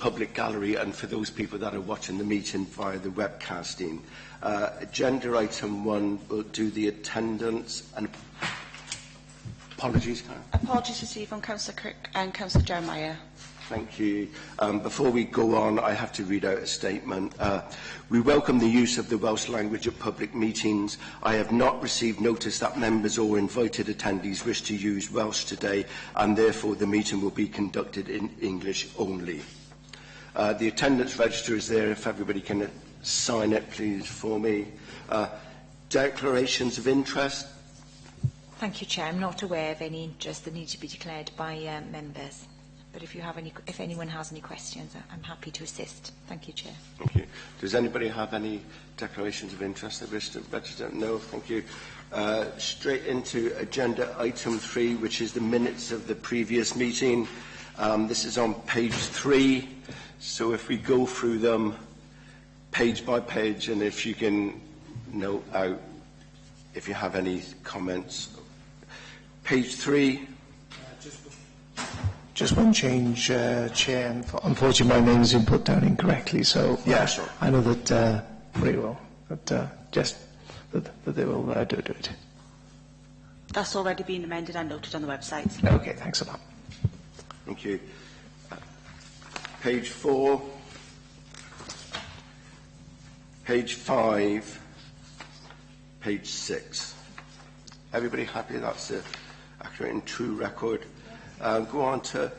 public gallery and for those people that are watching the meeting via the webcasting. Agenda item 1 will do the attendance and apologies, Karen. Apologies received from Councillor Crick and Councillor Jeremiah. Thank you. Before we go on, I have to read out a statement. We welcome the use of the Welsh language at public meetings. I have not received notice that members or invited attendees wish to use Welsh today, and therefore the meeting will be conducted in English only. The attendance register is there if everybody can sign it, please, for me. Declarations of interest. Thank you, Chair. I'm not aware of any interest that need to be declared by members. But if anyone has any questions, I'm happy to assist. Thank you, Chair. Thank you. Does anybody have any declarations of interest they wish to register? No, thank you. Straight into agenda item 3, which is the minutes of the previous meeting. This is on page 3. So if we go through them page by page, and if you can note out if you have any comments. Page 3. Just one change, Chair. Unfortunately, my name is put down incorrectly, so yeah, sure. I know that pretty well, but just that they will do it. That's already been amended and noted on the website. Okay, thanks a lot. Thank you. Page 4, page 5, page 6. Everybody happy? That's an accurate and true record. Go on to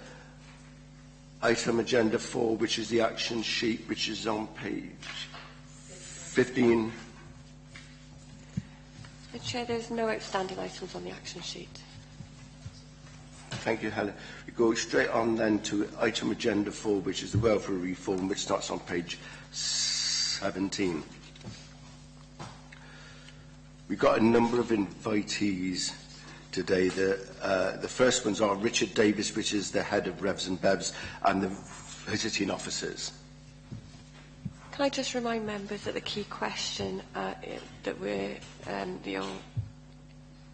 item agenda 4, which is the action sheet, which is on page 15. Chair, there's no outstanding items on the action sheet. Thank you, Helen. We go straight on then to item agenda 4, which is the welfare reform, which starts on page 17. We've got a number of invitees today. The first ones are Richard Davis, which is the head of Revs and Bevs, and the visiting officers. Can I just remind members that the key question that we're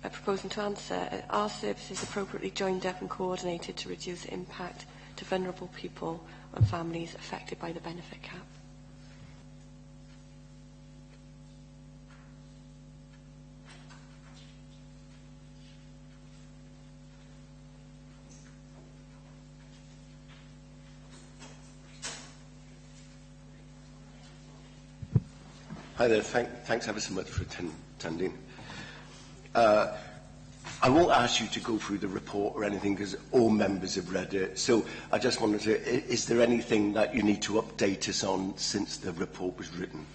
proposing to answer, are services appropriately joined up and coordinated to reduce the impact to vulnerable people and families affected by the benefit cap? Hi there, thanks ever so much for attending. I won't ask you to go through the report or anything because all members have read it. So I just wanted to, is there anything that you need to update us on since the report was written?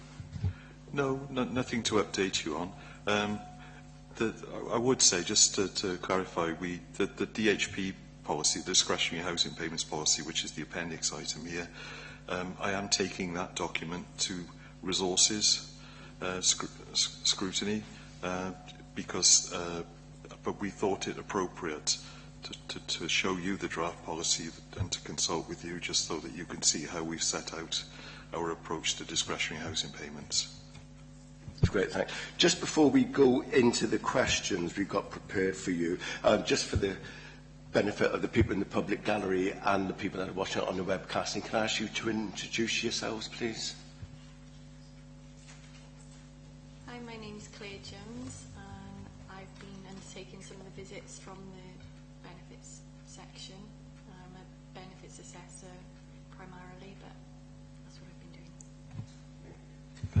No, nothing to update you on. I would say, just to clarify, the DHP policy, the discretionary housing payments policy, which is the appendix item here, I am taking that document to resources scrutiny because but we thought it appropriate to show you the draft policy and to consult with you just so that you can see how we've set out our approach to discretionary housing payments. That's great, thanks. Just before we go into the questions we've got prepared for you, just for the benefit of the people in the public gallery and the people that are watching it on the webcasting, can I ask you to introduce yourselves, please? Hi, my name is Claire Jones, and I've been undertaking some of the visits from the benefits section. I'm a benefits assessor primarily, but that's what I've been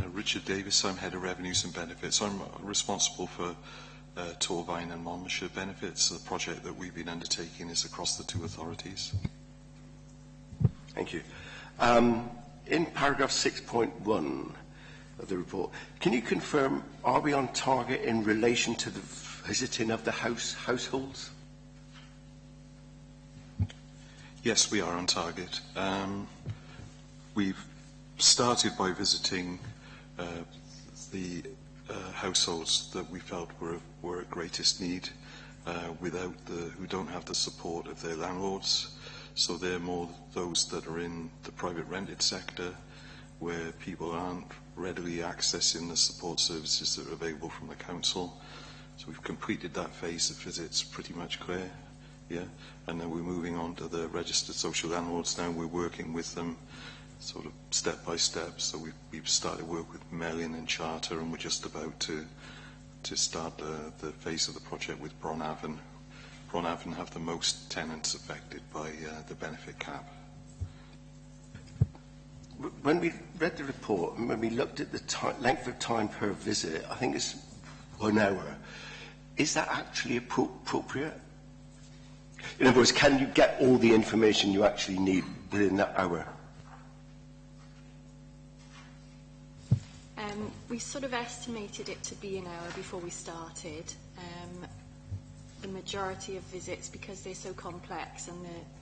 doing. Richard Davis, I'm Head of Revenues and Benefits. I'm responsible for Torvine and Monmouthshire benefits. The project that we've been undertaking is across the two authorities. Thank you. In paragraph 6.1 of the report, can you confirm, are we on target in relation to the visiting of the households? Yes, we are on target. We've started by visiting the households that we felt were at greatest need, who don't have the support of their landlords. So they're more those that are in the private rented sector, where people aren't readily accessing the support services that are available from the council. So we've completed that phase of visits pretty much clear. yeah, and then we're moving on to the registered social landlords now. We're working with them sort of step by step. So we've started work with Melin and Charter, and we're just about to start the phase of the project with Bronavon. Bronavon have the most tenants affected by the benefit cap. When we read the report and when we looked at the length of time per visit, I think it's 1 hour. Is that actually appropriate? In other words, can you get all the information you actually need within that hour? We sort of estimated it to be an hour before we started. The majority of visits, because they're so complex and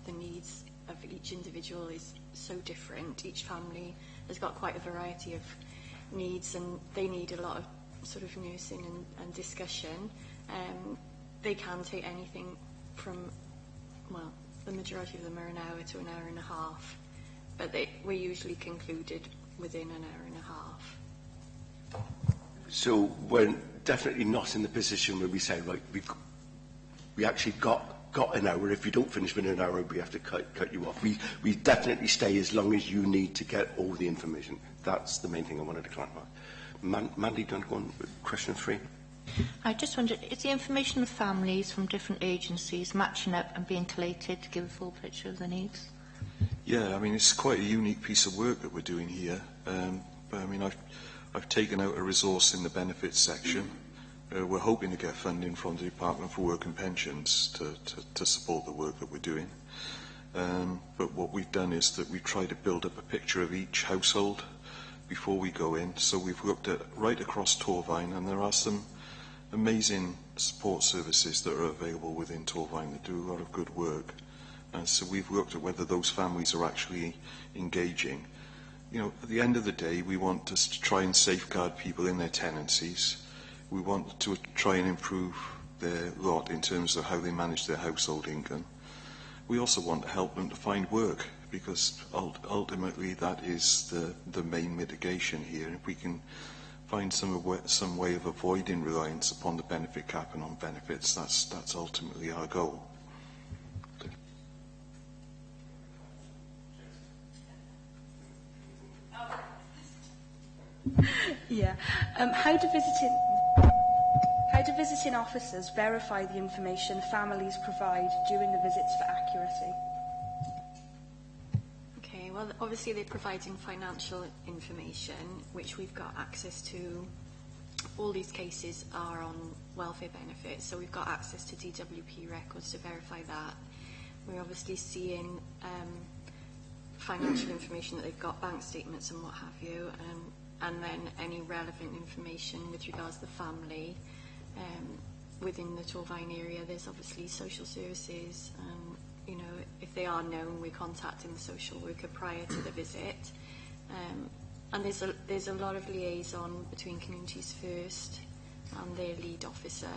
the needs of each individual is so different, each family has got quite a variety of needs and they need a lot of sort of nursing and discussion. They can take anything from, well, the majority of them are an hour to an hour and a half, but we're usually concluded within an hour and a half. So we're definitely not in the position where we say, right, we actually got an hour. If you don't finish within an hour, we have to cut you off. We definitely stay as long as you need to get all the information. That's the main thing I wanted to clarify. Mandy, do you want to go on with question 3? I just wondered, is the information of families from different agencies matching up and being collated to give a full picture of the needs? Yeah, I mean, it's quite a unique piece of work that we're doing here. But I mean, I've taken out a resource in the benefits section. We're hoping to get funding from the Department for Work and Pensions to support the work that we're doing. But what we've done is that we've tried to build up a picture of each household before we go in. So we've looked at right across Torfaen, and there are some amazing support services that are available within Torfaen that do a lot of good work. And so we've looked at whether those families are actually engaging. You know, at the end of the day, we want to try and safeguard people in their tenancies. We want to try and improve their lot in terms of how they manage their household income. We also want to help them to find work, because ultimately that is the main mitigation here. If we can find some way of avoiding reliance upon the benefit cap and on benefits, that's ultimately our goal. Yeah. How do visiting officers verify the information families provide during the visits for accuracy? Okay, well, obviously they're providing financial information, which we've got access to. All these cases are on welfare benefits, so we've got access to DWP records to verify that. We're obviously seeing financial information that they've got, bank statements and what have you, and then any relevant information with regards to the family. Within the Torfaen area, there's obviously social services, and you know, if they are known, we're contacting the social worker prior to the visit. And there's a lot of liaison between Communities First and their lead officer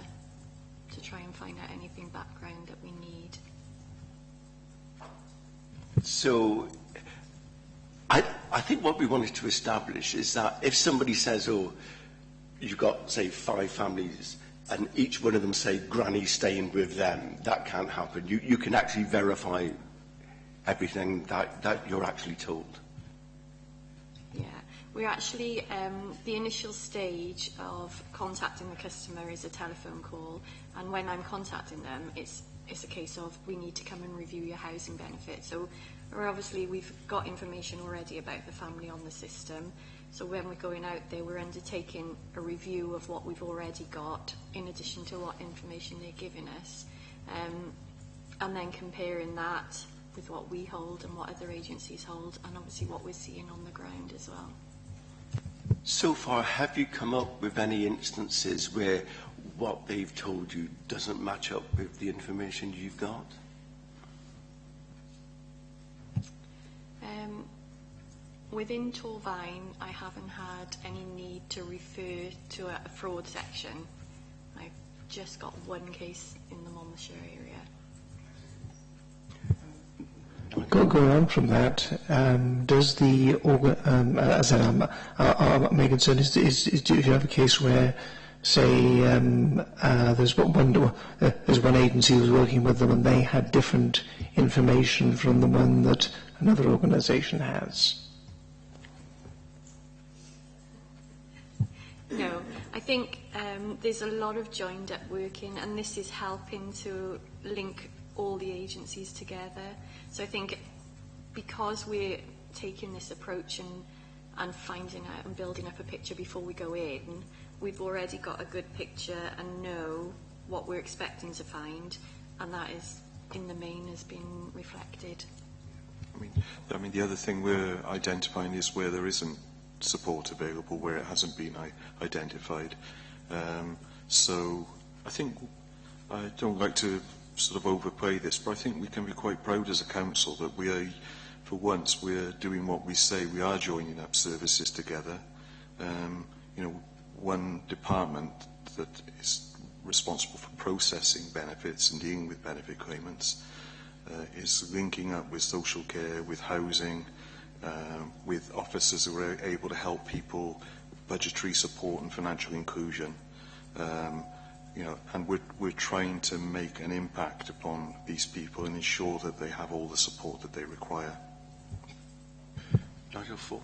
to try and find out anything background that we need. So I think what we wanted to establish is that if somebody says, oh, you've got, say, 5 families, and each one of them say granny's staying with them, that can't happen. You can actually verify everything that you're actually told. Yeah, we're actually, the initial stage of contacting the customer is a telephone call, and when I'm contacting them, it's a case of, we need to come and review your housing benefit. So we've got information already about the family on the system. So when we're going out there, we're undertaking a review of what we've already got, in addition to what information they're giving us, and then comparing that with what we hold and what other agencies hold, and obviously what we're seeing on the ground as well. So far, have you come up with any instances where what they've told you doesn't match up with the information you've got? Within Torfaen, I haven't had any need to refer to a fraud section. I've just got one case in the Monmouthshire area. Going on from that, does the, as my concern is, do you have a case where say there's one agency who was working with them and they had different information from the one that another organisation has? No, I think there's a lot of joined up working, and this is helping to link all the agencies together. So I think because we're taking this approach and finding out and building up a picture before we go in, we've already got a good picture and know what we're expecting to find, and that is, in the main, has been reflected. I mean, the other thing we're identifying is where there isn't support available, where it hasn't been identified. So I think, I don't like to sort of overplay this, but I think we can be quite proud as a council that we are, for once, we're doing what we say. We are joining up services together. You know, one department that is responsible for processing benefits and dealing with benefit claimants is linking up with social care, with housing, with officers who are able to help people with budgetary support and financial inclusion. You know, and we're trying to make an impact upon these people and ensure that they have all the support that they require. Nigel 4.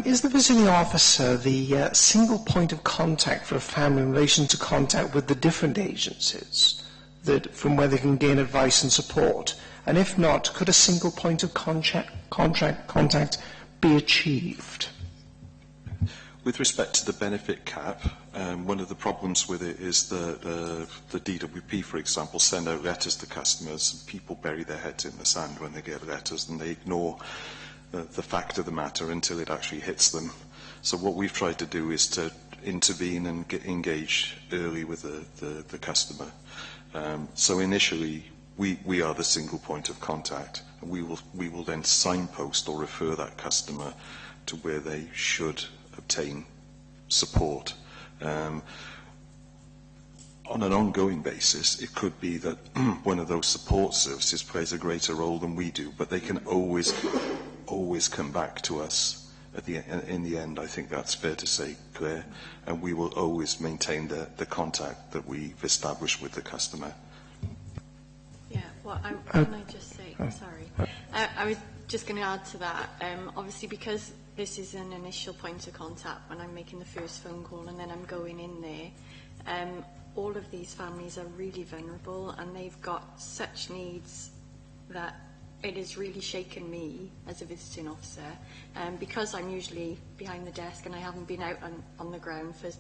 Is the visiting officer the single point of contact for a family in relation to contact with the different agencies from where they can gain advice and support? And if not, could a single point of contact be achieved? With respect to the benefit cap, one of the problems with it is that the DWP, for example, send out letters to customers, and people bury their heads in the sand when they get letters, and they ignore the fact of the matter until it actually hits them. So what we've tried to do is to intervene and engage early with the customer. So initially, we are the single point of contact, and we will then signpost or refer that customer to where they should obtain support. On an ongoing basis, it could be that one of those support services plays a greater role than we do, but they can always come back to us in the end. I think that's fair to say, Claire, and we will always maintain the contact that we've established with the customer. Yeah, well, can I just say, sorry, I was just going to add to that, obviously because this is an initial point of contact when I'm making the first phone call and then I'm going in there, all of these families are really vulnerable and they've got such needs that it has really shaken me as a visiting officer, because I'm usually behind the desk and I haven't been out on the ground for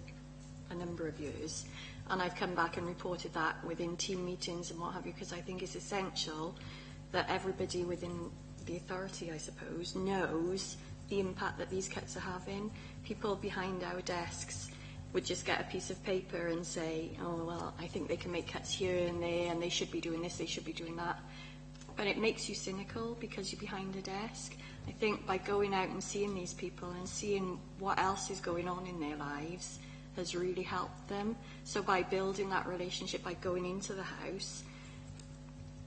a number of years, and I've come back and reported that within team meetings and what have you, because I think it's essential that everybody within the authority, I suppose, knows the impact that these cuts are having. People behind our desks would just get a piece of paper and say, oh, well, I think they can make cuts here and there, and they should be doing this, they should be doing that. But it makes you cynical because you're behind a desk. I think by going out and seeing these people and seeing what else is going on in their lives has really helped them. So by building that relationship, by going into the house,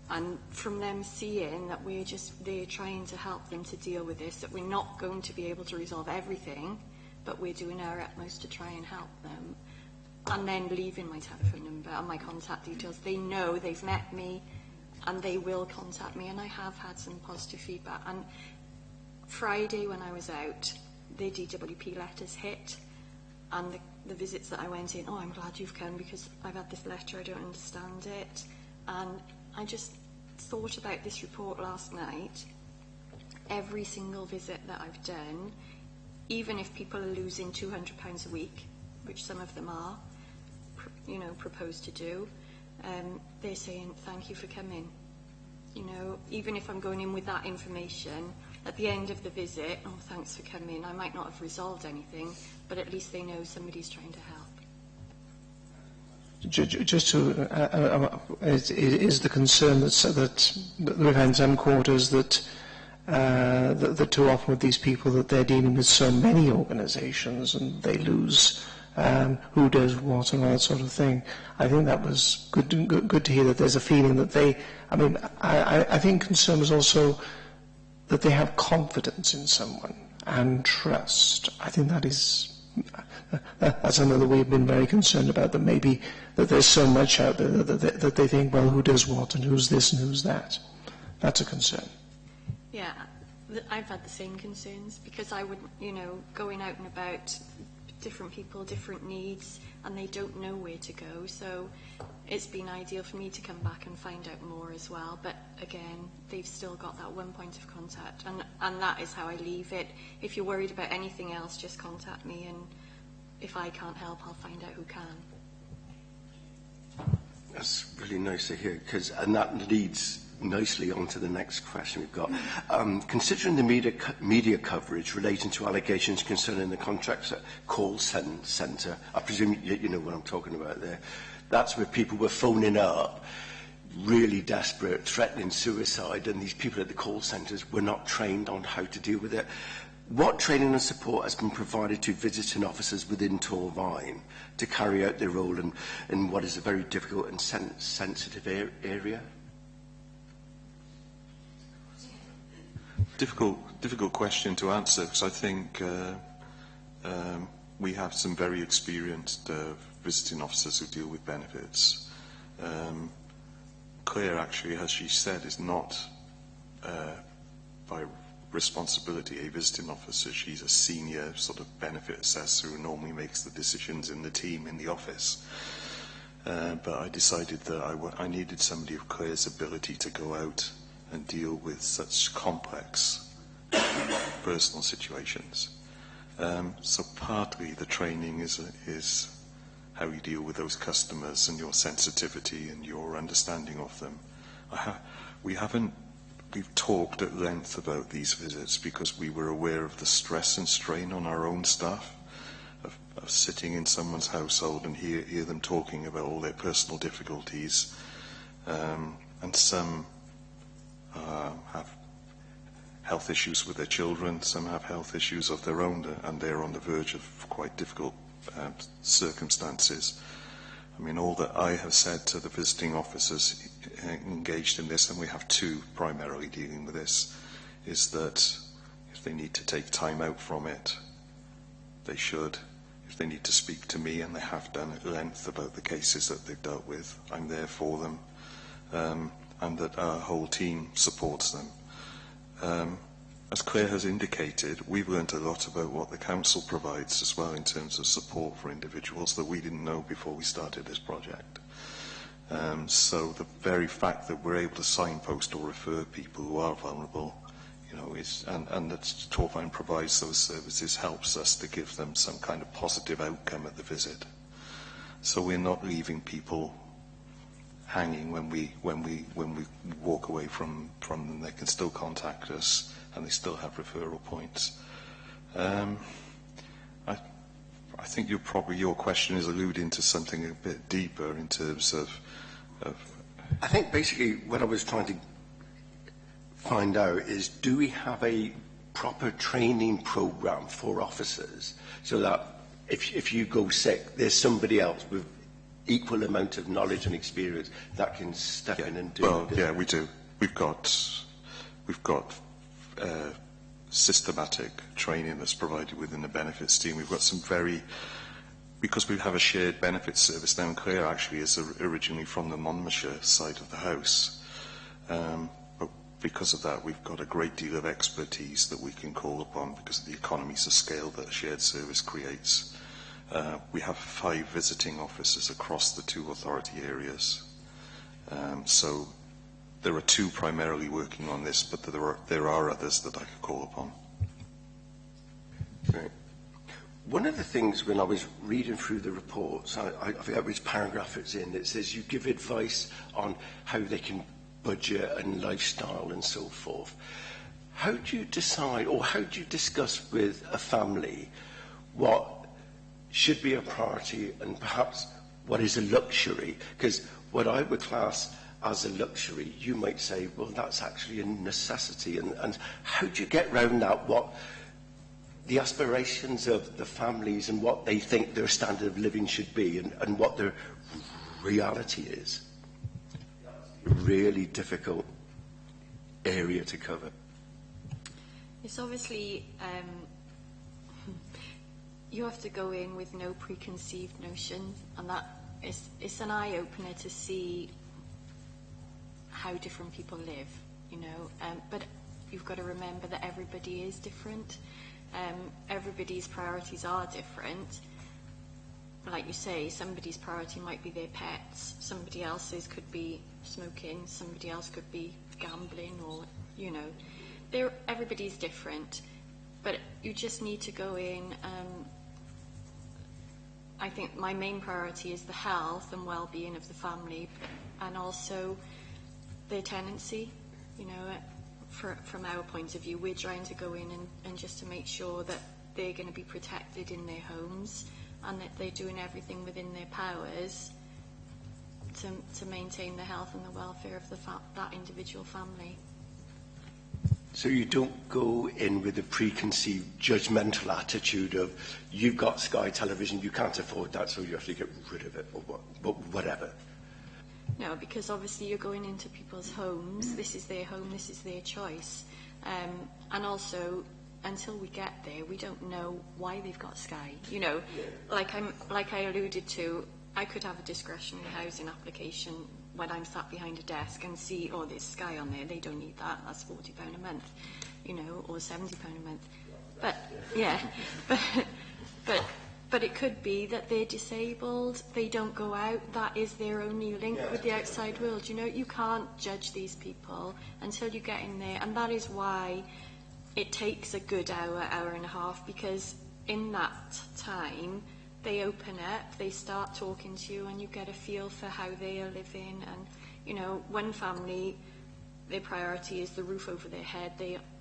and from them seeing that we're just there trying to help them to deal with this, that we're not going to be able to resolve everything, but we're doing our utmost to try and help them. And then leaving my telephone number and my contact details. They know they've met me and they will contact me, and I have had some positive feedback. And Friday when I was out, the DWP letters hit, and the visits that I went in, oh, I'm glad you've come because I've had this letter, I don't understand it. And I just thought about this report last night. Every single visit that I've done, even if people are losing £200 a week, which some of them are, you know, proposed to do, they're saying, thank you for coming. You know, even if I'm going in with that information, at the end of the visit, oh, thanks for coming, I might not have resolved anything, but at least they know somebody's trying to help. Just to, is the concern that we've had in some quarters that too often with these people that they're dealing with so many organisations and they lose who does what and all that sort of thing. I think that was good to hear that there's a feeling that they, I mean, I think concern was also that they have confidence in someone and trust. I think that is that's another we've been very concerned about, that maybe that there's so much out there that they think, well, who does what and who's this and who's that. That's a concern. Yeah, I've had the same concerns, because I would, you know, going out and about, different people, different needs, and they don't know where to go. So it's been ideal for me to come back and find out more as well. But again, they've still got that one point of contact, and that is how I leave it. If you're worried about anything else, just contact me, and if I can't help, I'll find out who can. That's really nice to hear, and that leads nicely on to the next question we've got. Considering the media coverage relating to allegations concerning the contracts at call centre, I presume you know what I'm talking about there. That's where people were phoning up, really desperate, threatening suicide, and these people at the call centres were not trained on how to deal with it. What training and support has been provided to visiting officers within Torvine to carry out their role in what is a very difficult and sensitive area? Difficult question to answer, because I think we have some very experienced visiting officers who deal with benefits. Claire, actually, as she said, is not by responsibility a visiting officer. She's a senior sort of benefit assessor who normally makes the decisions in the team in the office. But I decided that I needed somebody of Claire's ability to go out and deal with such complex personal situations. So partly the training is how you deal with those customers and your sensitivity and your understanding of them. We've talked at length about these visits because we were aware of the stress and strain on our own staff of sitting in someone's household and hear them talking about all their personal difficulties, and some have health issues with their children, some have health issues of their own, and they're on the verge of quite difficult circumstances. I mean, all that I have said to the visiting officers engaged in this, and we have two primarily dealing with this, is that if they need to take time out from it, they should. If they need to speak to me, and they have done at length about the cases that they've dealt with, I'm there for them. And that our whole team supports them. As Claire has indicated, we've learned a lot about what the Council provides as well in terms of support for individuals that we didn't know before we started this project. So the very fact that we're able to signpost or refer people who are vulnerable, you know, and that Torvine provides those services helps us to give them some kind of positive outcome at the visit. So we're not leaving people hanging when we walk away from them. They can still contact us, and they still have referral points. I think your question is alluding to something a bit deeper in terms of. I think basically what I was trying to find out is, do we have a proper training program for officers so that if you go sick, there's somebody else with equal amount of knowledge and experience that can step in and do it? Well, yeah, we do. We've got systematic training that's provided within the benefits team. We've got some because we have a shared benefits service now, and Claire actually is originally from the Monmouthshire side of the house. But because of that, we've got a great deal of expertise that we can call upon because of the economies of scale that a shared service creates. We have 5 visiting officers across the 2 authority areas. So there are 2 primarily working on this, but there are others that I could call upon. Right. One of the things when I was reading through the reports, I forget which paragraph it's in, it says you give advice on how they can budget and lifestyle and so forth. How do you decide, or how do you discuss with a family what should be a priority and perhaps what is a luxury? Because what I would class as a luxury, you might say, well, that's actually a necessity. And how do you get round that, what the aspirations of the families and what they think their standard of living should be and what their reality is? A really difficult area to cover. It's obviously You have to go in with no preconceived notions, and it's an eye-opener to see how different people live, you know. But you've got to remember that everybody is different. Everybody's priorities are different. Like you say, somebody's priority might be their pets, somebody else's could be smoking, somebody else could be gambling, or, you know, everybody's different. But you just need to go in. I think my main priority is the health and well-being of the family, and also their tenancy. You know, from our point of view, we're trying to go in and just to make sure that they're going to be protected in their homes, and that they're doing everything within their powers to maintain the health and the welfare of that individual family. So you don't go in with a preconceived, judgmental attitude of, you've got Sky Television, you can't afford that, so you have to get rid of it, or whatever. No, because obviously you're going into people's homes. This is their home, this is their choice. And also, until we get there, we don't know why they've got Sky. You know, like I alluded to, I could have a discretionary housing application when I'm sat behind a desk and see, oh, there's Sky on there, they don't need that, that's £40 a month, you know, or £70 a month. But, yeah, but it could be that they're disabled, they don't go out, that is their only link with the outside world. You know, you can't judge these people until you get in there, and that is why it takes a good hour and a half, because in that time, they open up, they start talking to you, and you get a feel for how they are living. And, you know, one family, their priority is the roof over their head.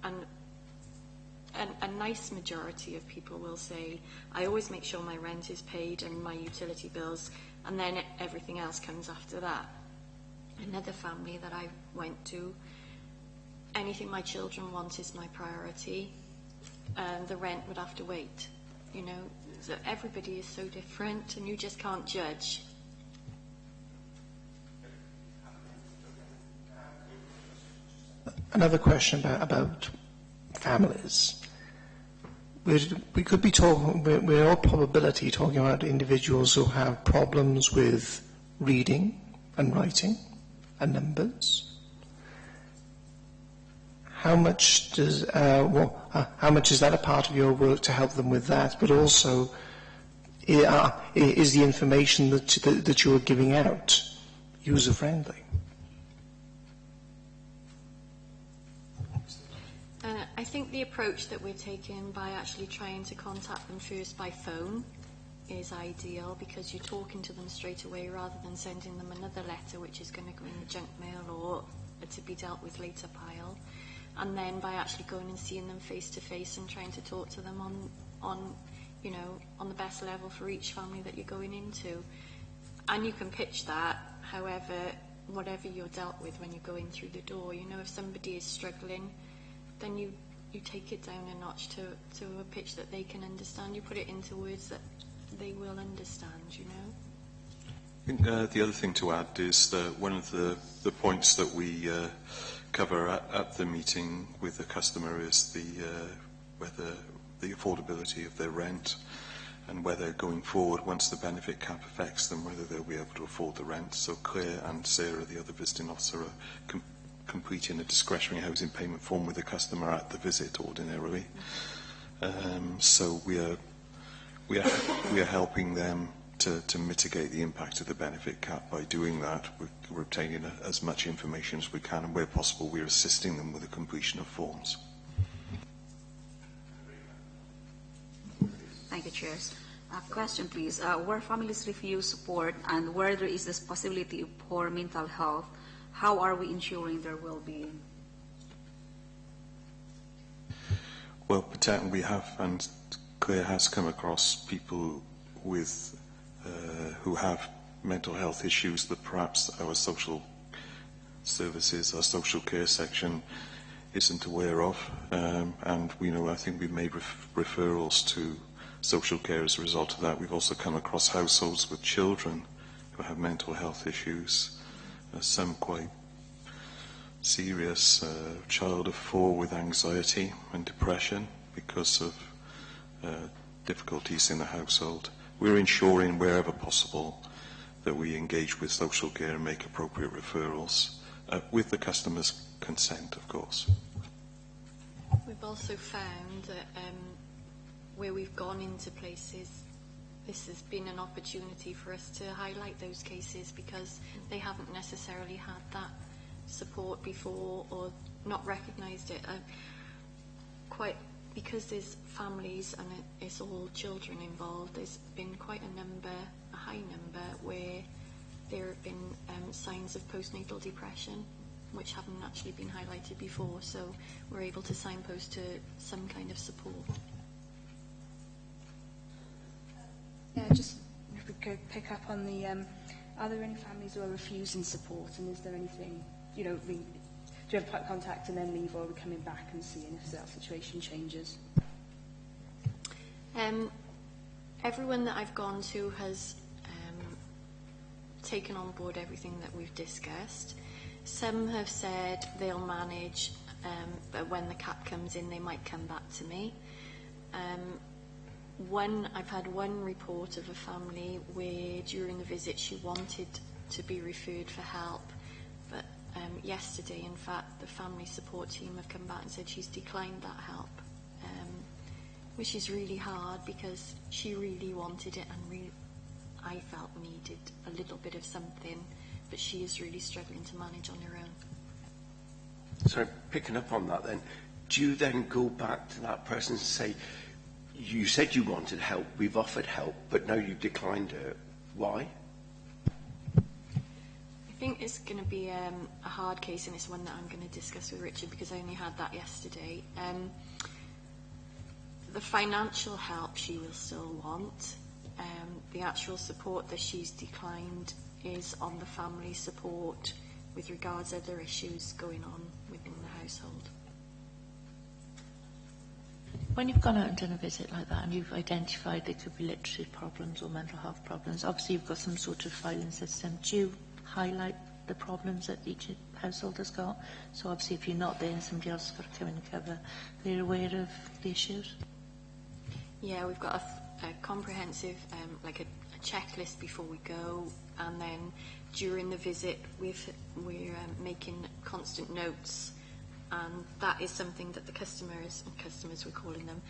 A nice majority of people will say, I always make sure my rent is paid and my utility bills, and then everything else comes after that. Another family that I went to, anything my children want is my priority, and the rent would have to wait, you know. So everybody is so different, and you just can't judge. Another question about families. We could be talking, we're in all probability talking about individuals who have problems with reading and writing and numbers. How much does how much is that a part of your work to help them with that? But also, is the information that you are giving out user friendly? I think the approach that we're taking by actually trying to contact them first by phone is ideal, because you're talking to them straight away rather than sending them another letter which is going to go in the junk mail or to be dealt with later pile. And then by actually going and seeing them face to face and trying to talk to them on you know, on the best level for each family that you're going into. And you can pitch that, however, whatever you're dealt with when you're going through the door. You know, if somebody is struggling, then you take it down a notch to a pitch that they can understand. You put it into words that they will understand, you know. I think the other thing to add is that one of the points that we cover at the meeting with the customer is whether the affordability of their rent, and whether going forward, once the benefit cap affects them, whether they'll be able to afford the rent. So Claire and Sarah, the other visiting officer, are completing a discretionary housing payment form with the customer at the visit ordinarily. So we are helping them to mitigate the impact of the benefit cap by doing that. We're obtaining as much information as we can, and where possible we're assisting them with the completion of forms. Thank you, Chairs. Question, please. Where families refuse support and where there is this possibility of poor mental health, how are we ensuring their well-being? Well, potentially we have, and Claire has come across people with who have mental health issues that perhaps our social services, our social care section isn't aware of, and we know, I think we've made referrals to social care as a result of that. We've also come across households with children who have mental health issues, some quite serious, child of 4 with anxiety and depression because of difficulties in the household. We're ensuring wherever possible that we engage with social care and make appropriate referrals with the customer's consent, of course. We've also found that where we've gone into places, this has been an opportunity for us to highlight those cases because they haven't necessarily had that support before or not recognised it. Because there's families and it's all children involved, there's been quite a high number where there have been signs of postnatal depression which haven't actually been highlighted before, so we're able to signpost to some kind of support. Yeah, just if we could pick up on the, are there any families who are refusing support, and is there anything, do you have contact and then leave, or are we coming back and seeing if that situation changes? Everyone that I've gone to has taken on board everything that we've discussed. Some have said they'll manage, but when the cap comes in, they might come back to me. I've had one report of a family where during the visit she wanted to be referred for help, but yesterday, in fact, the family support team have come back and said she's declined that help, which is really hard because she really wanted it and I felt needed a little bit of something, but she is really struggling to manage on her own. So picking up on that then, do you then go back to that person and say, you said you wanted help, we've offered help, but now you've declined it. Why? I think it's going to be a hard case, and it's one that I'm going to discuss with Richard because I only had that yesterday. The financial help she will still want. The actual support that she's declined is on the family support with regards to other issues going on within the household. When you've gone out and done a visit like that and you've identified there could be literacy problems or mental health problems, obviously you've got some sort of filing system. Do you highlight the problems that each household has got? So obviously if you're not there and somebody else has got to come in and cover, they're aware of the issues? Yeah, we've got a comprehensive, like a checklist before we go, and then during the visit we're making constant notes, and that is something that the customers we're calling them,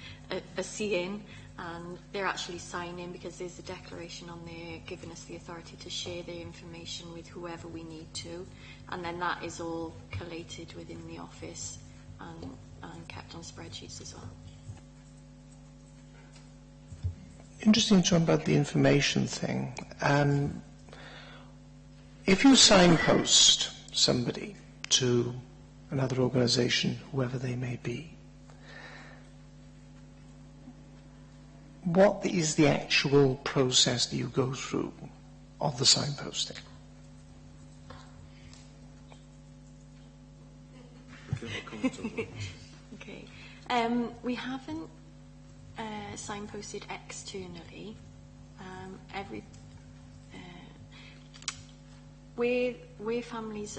are seeing, and they're actually signing because there's a declaration on there giving us the authority to share their information with whoever we need to, and then that is all collated within the office and kept on spreadsheets as well. Interesting to talk about the information thing. If you signpost somebody to another organisation, whoever they may be, what is the actual process that you go through of the signposting? Okay. We haven't signposted externally. Where families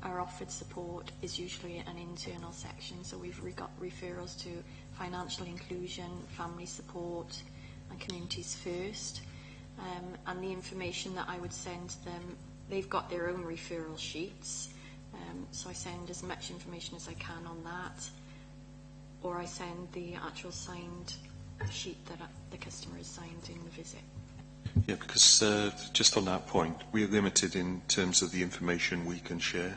are offered support is usually an internal section, so we've got referrals to financial inclusion, family support and communities first, and the information that I would send them, they've got their own referral sheets, so I send as much information as I can on that, or I send the actual signed sheet that the customer has signed in the visit. Yeah, because just on that point, we are limited in terms of the information we can share.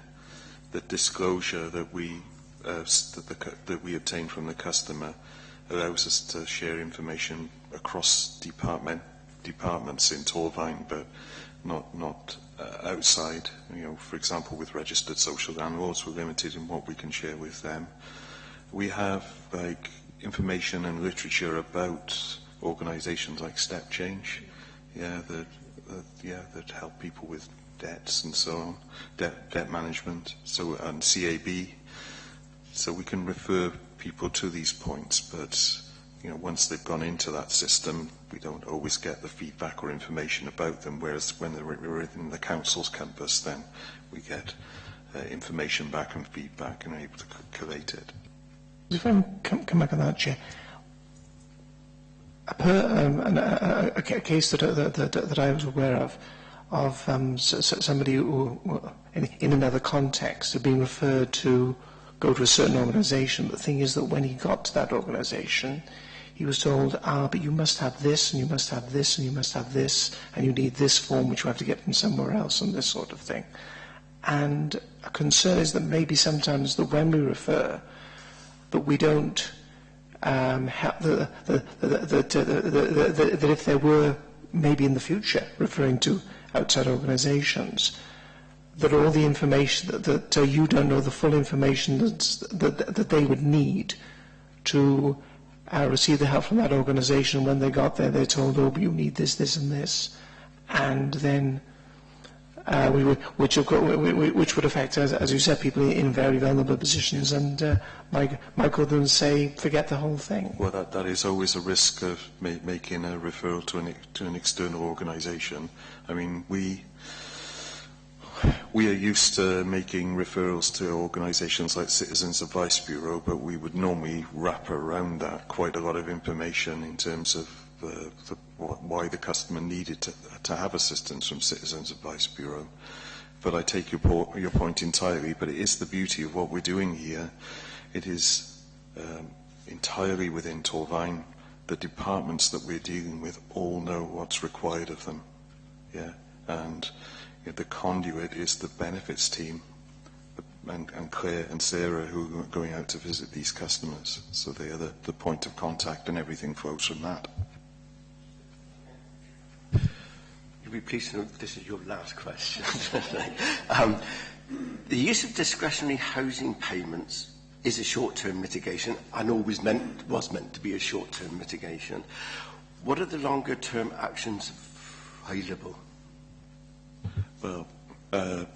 The disclosure that we obtain from the customer allows us to share information across departments in Torvine, but not outside. For example, with registered social landlords, we're limited in what we can share with them. We have information and literature about organisations like Step Change, that help people with debts and so on, debt management, and CAB. So we can refer people to these points, but once they've gone into that system, we don't always get the feedback or information about them. Whereas when they're within the council's compass, then we get information back and feedback and are able to collate it. If I can come back on that, Chair, a case that I was aware of somebody who, in another context, had been referred to go to a certain organisation. The thing is that when he got to that organisation, he was told, but you must have this, and you must have this, and you must have this, and you need this form which you have to get from somewhere else, and this sort of thing. And a concern is that maybe sometimes that when we refer, that we don't have that if there were maybe in the future referring to outside organisations, that all the information that you don't know the full information that they would need to receive the help from that organisation. When they got there, they're told, oh, but you need this, this and this, and then which would affect, as you said, people in very vulnerable positions, and Michael then say, forget the whole thing. Well, that is always a risk of making a referral to an external organisation. I mean, we are used to making referrals to organisations like Citizens Advice Bureau, but we would normally wrap around that quite a lot of information in terms of why the customer needed to have assistance from Citizens Advice Bureau. But I take your point entirely, but it is the beauty of what we're doing here. It is entirely within Torfaen. The departments that we're dealing with all know what's required of them. Yeah, and the conduit is the benefits team, and Claire and Sarah, who are going out to visit these customers. So they are the point of contact, and everything flows from that. You'll be pleased to know this is your last question. The use of discretionary housing payments is a short-term mitigation, and always was meant to be a short-term mitigation. What are the longer-term actions available? Well, the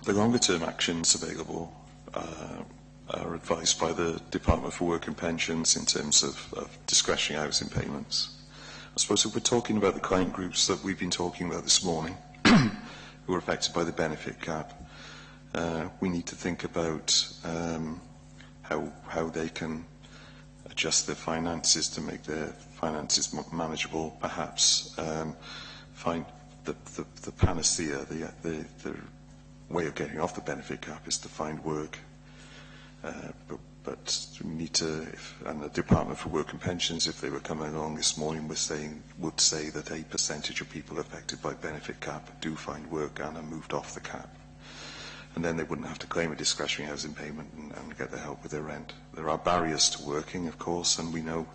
longer-term actions available are advised by the Department for Work and Pensions in terms of discretionary housing payments. I suppose if we're talking about the client groups that we've been talking about this morning, who are affected by the benefit cap, we need to think about how they can adjust their finances to make their finances manageable, perhaps find the panacea, the way of getting off the benefit cap is to find work. But we need to, and the Department for Work and Pensions, if they were coming along this morning, would say that a percentage of people affected by benefit cap do find work and are moved off the cap. And then they wouldn't have to claim a discretionary housing payment and get their help with their rent. There are barriers to working, of course, and we know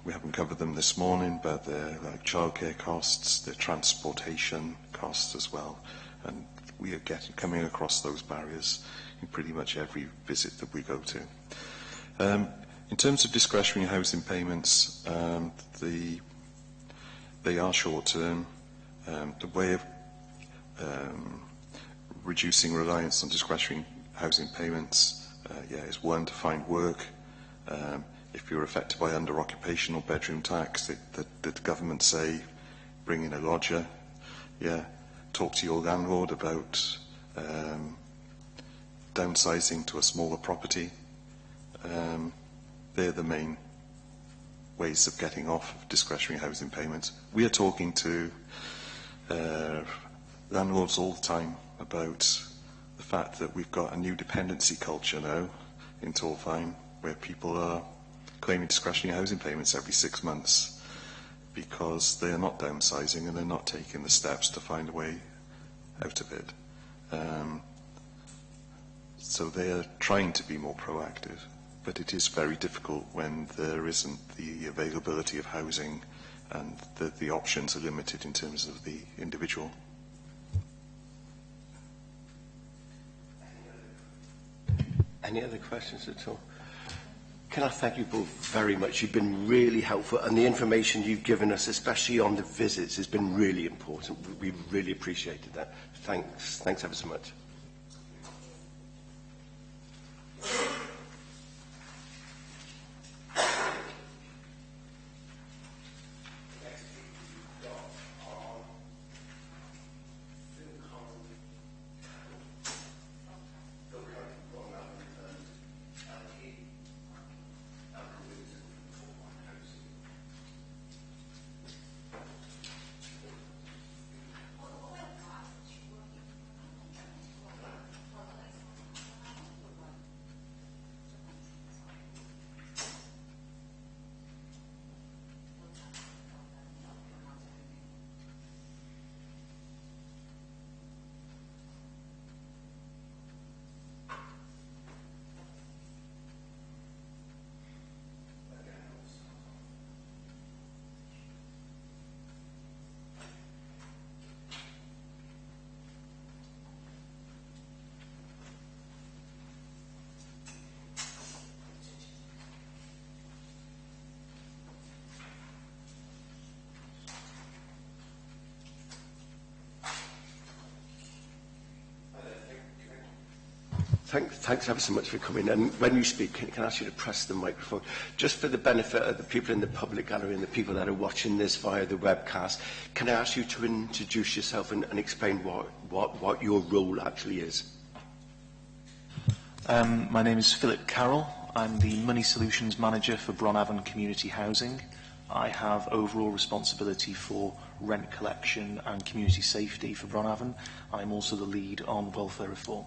we haven't covered them this morning, but they're like childcare costs, their transportation costs as well. And we are coming across those barriers in pretty much every visit that we go to. In terms of discretionary housing payments, they are short-term. The way of reducing reliance on discretionary housing payments is one, to find work. If you're affected by under-occupational bedroom tax, the government say, bring in a lodger. Yeah, talk to your landlord about downsizing to a smaller property. They're the main ways of getting off of discretionary housing payments. We are talking to landlords all the time about the fact that we've got a new dependency culture now in Torfaen, where people are claiming discretionary housing payments every 6 months because they are not downsizing and they're not taking the steps to find a way out of it. So they are trying to be more proactive, but it is very difficult when there isn't the availability of housing and the options are limited in terms of the individual. Any other questions at all? Can I thank you both very much? You've been really helpful, and the information you've given us, especially on the visits, has been really important. We really appreciated that. Thanks ever so much. Thanks ever so much for coming. And when you speak, can I ask you to press the microphone? Just for the benefit of the people in the public gallery and the people that are watching this via the webcast, can I ask you to introduce yourself and explain what your role actually is? My name is Philip Carroll. I'm the Money Solutions Manager for Bronavon Community Housing. I have overall responsibility for rent collection and community safety for Bronavon. I'm also the lead on welfare reform.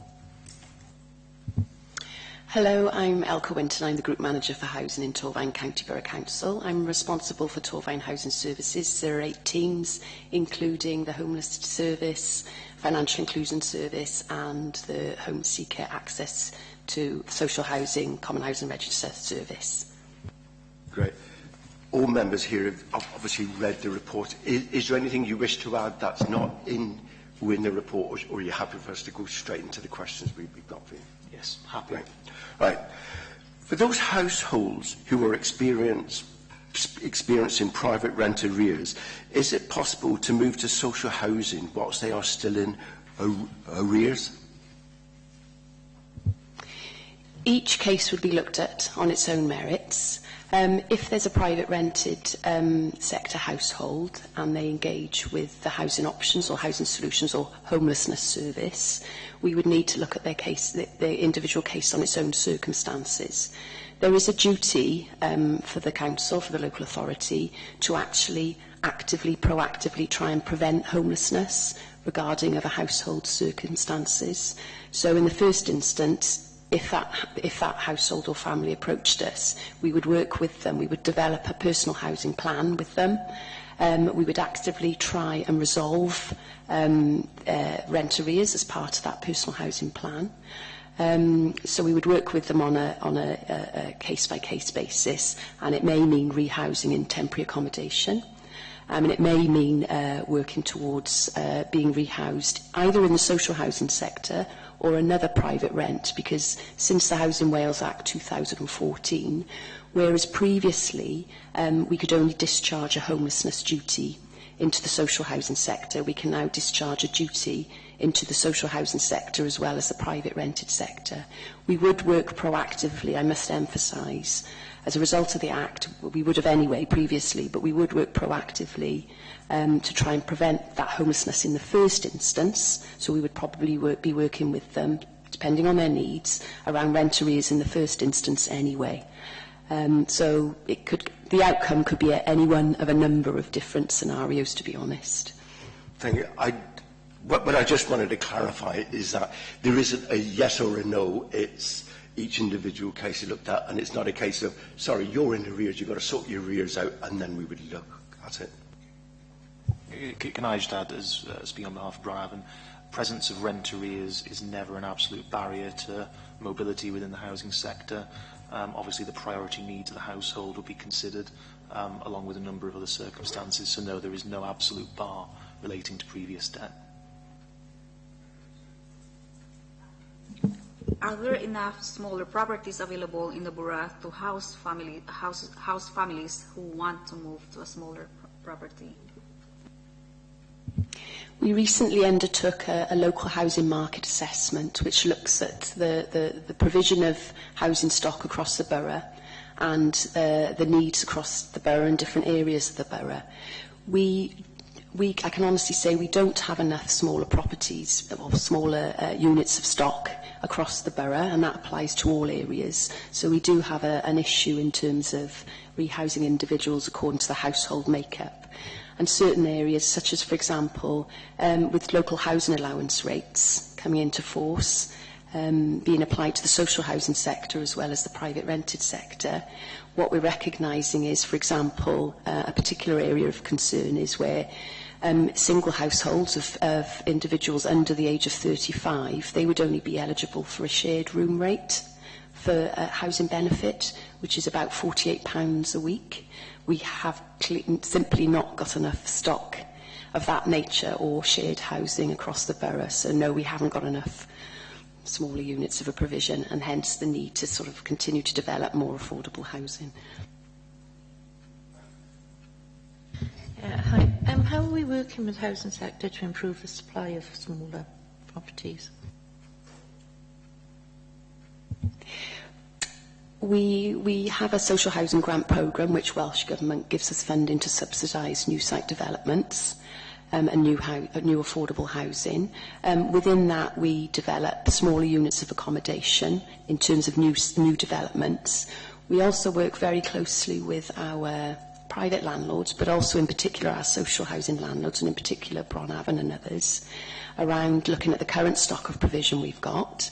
Hello, I'm Elka Winton. I'm the Group Manager for Housing in Torfaen County Borough Council. I'm responsible for Torfaen Housing Services. There are 8 teams, including the Homeless Service, Financial Inclusion Service and the Home Seeker Access to Social Housing, Common Housing Register Service. Great. All members here have obviously read the report. Is there anything you wish to add that's not in the report, or are you happy for us to go straight into the questions we've got for you? Yes, happy. Right. For those households who are experiencing private rent arrears, is it possible to move to social housing whilst they are still in arrears? Each case would be looked at on its own merits. If there's a private rented sector household and they engage with the Housing Options or Housing Solutions or Homelessness Service, we would need to look at their case, the individual case on its own circumstances. There is a duty for the council, for the local authority, to actually actively, proactively try and prevent homelessness regarding of a household's circumstances. So in the first instance, if that household or family approached us, we would work with them. We would develop a personal housing plan with them. We would actively try and resolve rent arrears as part of that personal housing plan. So we would work with them on a case-by-case basis, and it may mean rehousing in temporary accommodation. And it may mean working towards being rehoused either in the social housing sector or another private rent, because since the Housing Wales Act 2014, whereas previously we could only discharge a homelessness duty into the social housing sector, we can now discharge a duty into the social housing sector as well as the private rented sector. We would work proactively, I must emphasise. As a result of the Act, we would have anyway previously, but we would work proactively to try and prevent that homelessness in the first instance. So we would probably be working with them, depending on their needs, around rent arrears in the first instance anyway. So the outcome could be any one of a number of different scenarios, to be honest. Thank you. What I just wanted to clarify is that there isn't a yes or a no. It's each individual case is looked at, and it's not a case of, sorry, you're in arrears, you've got to sort your arrears out, and then we would look at it. Can I just add, as speaking on behalf of Bronavon, presence of rent arrears is never an absolute barrier to mobility within the housing sector. Obviously, the priority needs of the household will be considered, along with a number of other circumstances. So no, there is no absolute bar relating to previous debt. Are there enough smaller properties available in the borough to house families who want to move to a smaller property? We recently undertook a local housing market assessment which looks at the provision of housing stock across the borough and the needs across the borough in different areas of the borough. I can honestly say we don't have enough smaller properties or smaller units of stock across the borough, and that applies to all areas. So we do have an issue in terms of rehousing individuals according to the household makeup. And certain areas, such as, for example, with local housing allowance rates coming into force, being applied to the social housing sector as well as the private rented sector, what we're recognising is, for example, a particular area of concern is where single households of individuals under the age of 35, they would only be eligible for a shared room rate for housing benefit, which is about £48 a week. We have simply not got enough stock of that nature or shared housing across the borough. So no, we haven't got enough smaller units of a provision, and hence the need to sort of continue to develop more affordable housing. Hi. How are we working with the housing sector to improve the supply of smaller properties? We have a social housing grant programme which Welsh Government gives us funding to subsidise new site developments and new affordable housing. Within that we develop smaller units of accommodation in terms of new developments. We also work very closely with our private landlords, but also in particular our social housing landlords, and in particular Bronavon and others, around looking at the current stock of provision we've got.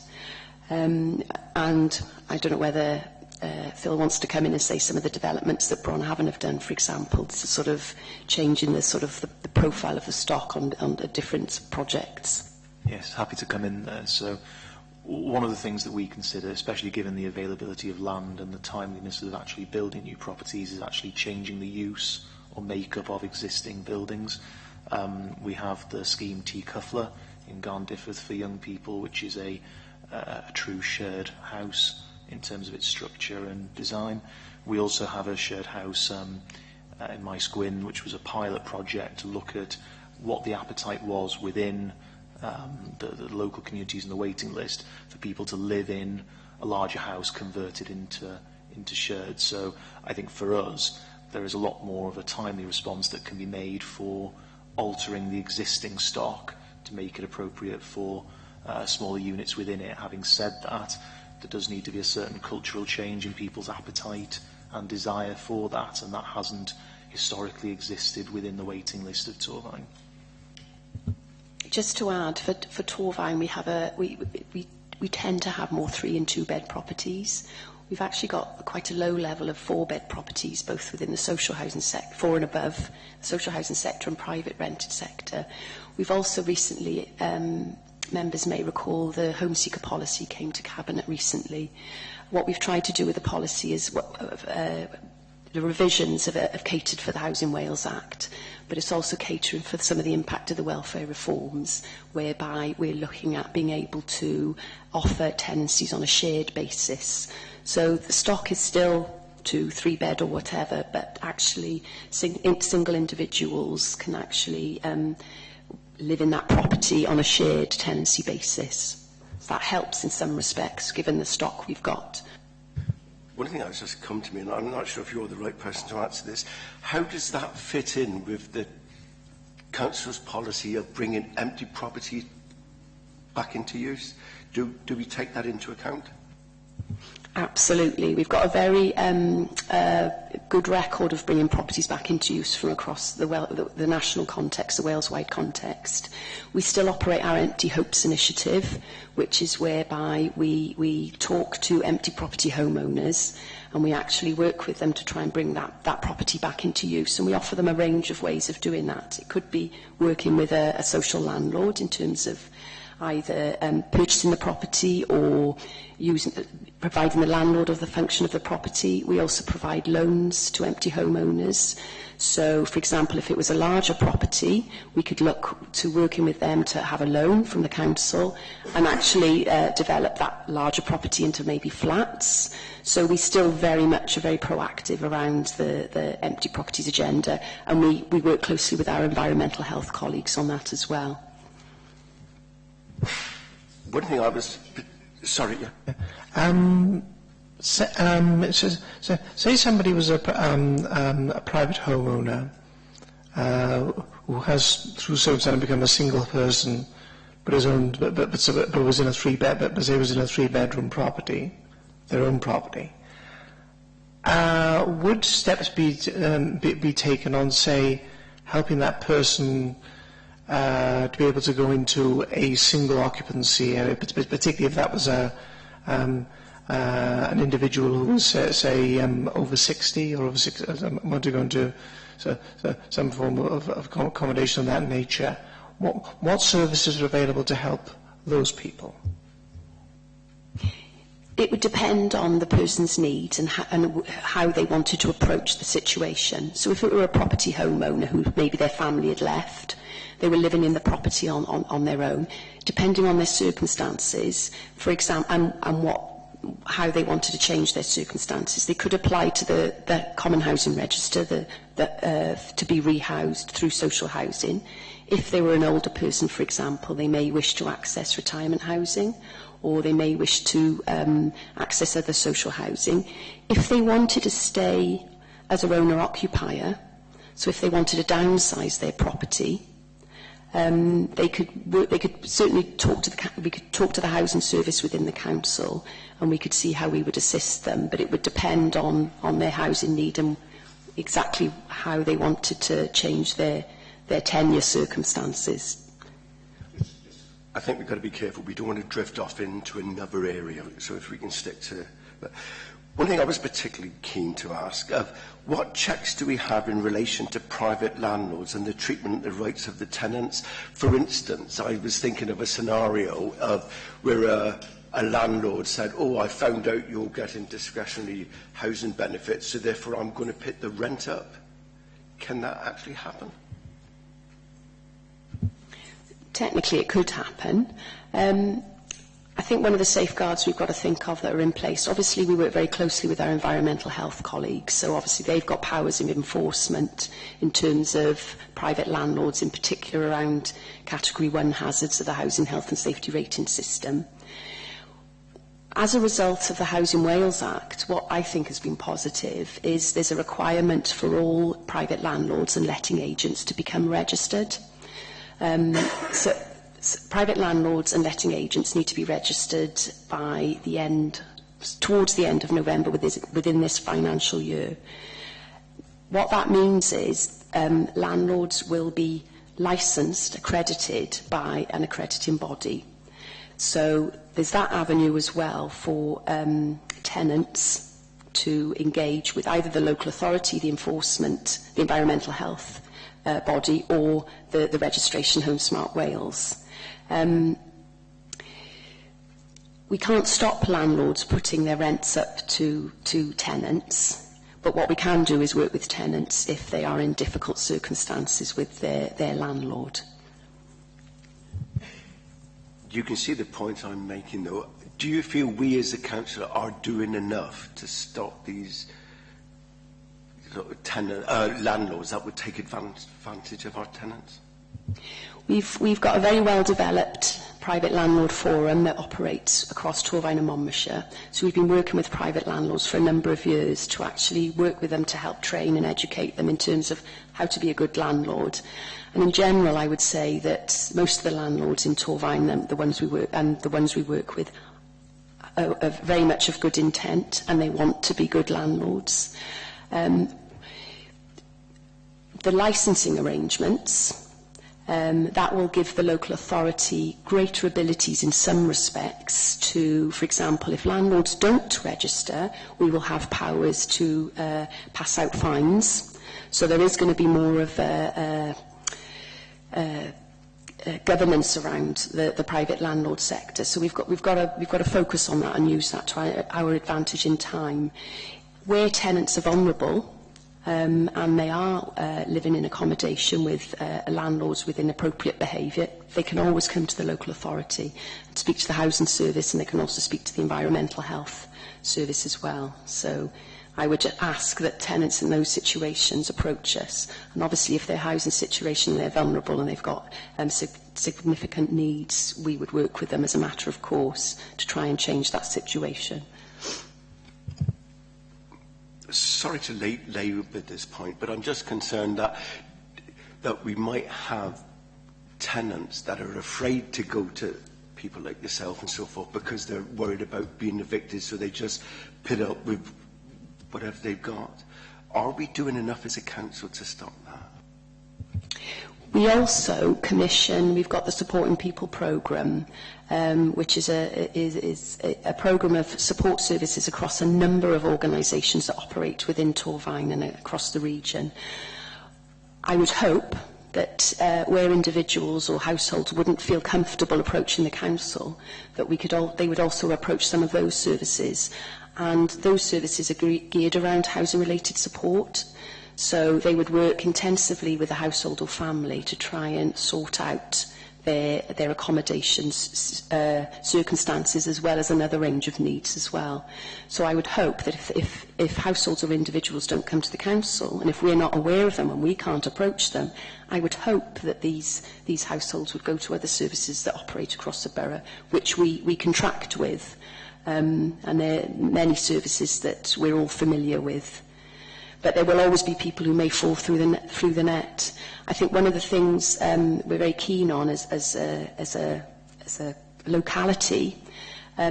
And I don't know whether Phil wants to come in and say some of the developments that Bronavon have done, for example, to sort of changing the sort of the profile of the stock on the different projects. Yes, happy to come in there. So one of the things that we consider, especially given the availability of land and the timeliness of actually building new properties, is actually changing the use or makeup of existing buildings. We have the scheme T Cuffler in Garndyffordd for young people, which is a true shared house in terms of its structure and design. We also have a shared house in Maes Gwyn, which was a pilot project to look at what the appetite was within the local communities and the waiting list for people to live in a larger house converted into shared. So I think for us there is a lot more of a timely response that can be made for altering the existing stock to make it appropriate for smaller units within it. Having said that, there does need to be a certain cultural change in people's appetite and desire for that, and that hasn't historically existed within the waiting list of Torfaen. Just to add, for Torfaen, we tend to have more 3 and 2 bed properties. We've actually got quite a low level of 4-bed properties, both within the social housing sector, 4 and above, social housing sector and private rented sector. We've also recently, members may recall, the Home Seeker policy came to Cabinet recently. What we've tried to do with the policy is the revisions have catered for the Housing Wales Act, but it's also catering for some of the impact of the welfare reforms, whereby we're looking at being able to offer tenancies on a shared basis. So the stock is still 2, 3 bed or whatever, but actually single individuals can actually live in that property on a shared tenancy basis. So that helps in some respects, given the stock we've got. One thing that's just come to me, and I'm not sure if you're the right person to answer this, how does that fit in with the council's policy of bringing empty property back into use? Do we take that into account? Absolutely. We've got a very good record of bringing properties back into use from across the national context, the Wales-wide context. We still operate our Empty Hopes initiative, which is whereby we talk to empty property homeowners and we actually work with them to try and bring that property back into use. And we offer them a range of ways of doing that. It could be working with a social landlord in terms of either purchasing the property or providing the landlord of the function of the property. We also provide loans to empty homeowners. So, for example, if it was a larger property, we could look to working with them to have a loan from the council and actually develop that larger property into maybe flats. So we still very much are very proactive around the empty properties agenda, and we work closely with our environmental health colleagues on that as well. One thing I was... Sorry, yeah. Say somebody was a private homeowner who has, through circumstance, become a single person, but was in a 3-bed, but say was in a 3-bedroom property, their own property. Would steps be taken on, say, helping that person to be able to go into a single occupancy area, particularly if that was an individual who was, say, over 60 or over 60, want to go into some form of accommodation of that nature? What services are available to help those people? It would depend on the person's needs and how they wanted to approach the situation. So if it were a property homeowner who maybe their family had left, they were living in the property on their own, depending on their circumstances, for example, and how they wanted to change their circumstances, they could apply to the Common Housing Register to be rehoused through social housing. If they were an older person, for example, they may wish to access retirement housing, or they may wish to access other social housing. If they wanted to stay as a owner-occupier, so if they wanted to downsize their property, they could certainly talk to the housing service within the council, and we could see how we would assist them, but it would depend on their housing need and exactly how they wanted to change their tenure circumstances. I think we've got to be careful. We don't want to drift off into another area, so if we can stick to... But one thing I was particularly keen to ask, what checks do we have in relation to private landlords and the treatment and the rights of the tenants? For instance, I was thinking of a scenario of where a landlord said, oh, I found out you're getting discretionary housing benefits, so therefore I'm going to put the rent up. Can that actually happen? Technically, it could happen. I think one of the safeguards we've got to think of that are in place, obviously we work very closely with our environmental health colleagues, so obviously they've got powers of enforcement in terms of private landlords, in particular around Category 1 hazards of the Housing Health and Safety Rating System. As a result of the Housing Wales Act, what I think has been positive is there's a requirement for all private landlords and letting agents to become registered. So private landlords and letting agents need to be registered by towards the end of November within this financial year. What that means is landlords will be licensed, accredited by an accrediting body. So there's that avenue as well for tenants to engage with either the local authority, the enforcement, the environmental health body, or the registration Home Smart Wales. We can't stop landlords putting their rents up to tenants, but what we can do is work with tenants if they are in difficult circumstances with their landlord. You can see the point I'm making, though. Do you feel we as a council are doing enough to stop these landlords that would take advantage of our tenants? We've got a very well-developed private landlord forum that operates across Torfaen and Monmouthshire. So we've been working with private landlords for a number of years to actually work with them to help train and educate them in terms of how to be a good landlord. And in general, I would say that most of the landlords in Torfaen, the ones we work with, are very much of good intent, and they want to be good landlords. The licensing arrangements, that will give the local authority greater abilities in some respects to, for example, if landlords don't register, we will have powers to pass out fines. So there is going to be more of governance around the private landlord sector. So we've got to focus on that and use that to our advantage in time. Where tenants are vulnerable, and they are living in accommodation with landlords with inappropriate behaviour, they can always come to the local authority and speak to the housing service, and they can also speak to the environmental health service as well. So I would ask that tenants in those situations approach us, and obviously if their housing situation, they're vulnerable and they've got significant needs, we would work with them as a matter of course to try and change that situation. Sorry to labour this point, but I'm just concerned that we might have tenants that are afraid to go to people like yourself and so forth because they're worried about being evicted, so they just put up with whatever they've got. Are we doing enough as a council to stop that? We also commission, we've got the Supporting People programme, which is a programme of support services across a number of organisations that operate within Torfaen and across the region. I would hope that where individuals or households wouldn't feel comfortable approaching the council, that they would also approach some of those services. And those services are geared around housing-related support. So they would work intensively with a household or family to try and sort out their accommodations circumstances, as well as another range of needs as well. So I would hope that if households or individuals don't come to the council, and if we're not aware of them and we can't approach them, I would hope that these households would go to other services that operate across the borough, which we contract with. And there are many services that we're all familiar with. But there will always be people who may fall through the net. I think one of the things we're very keen on as a locality,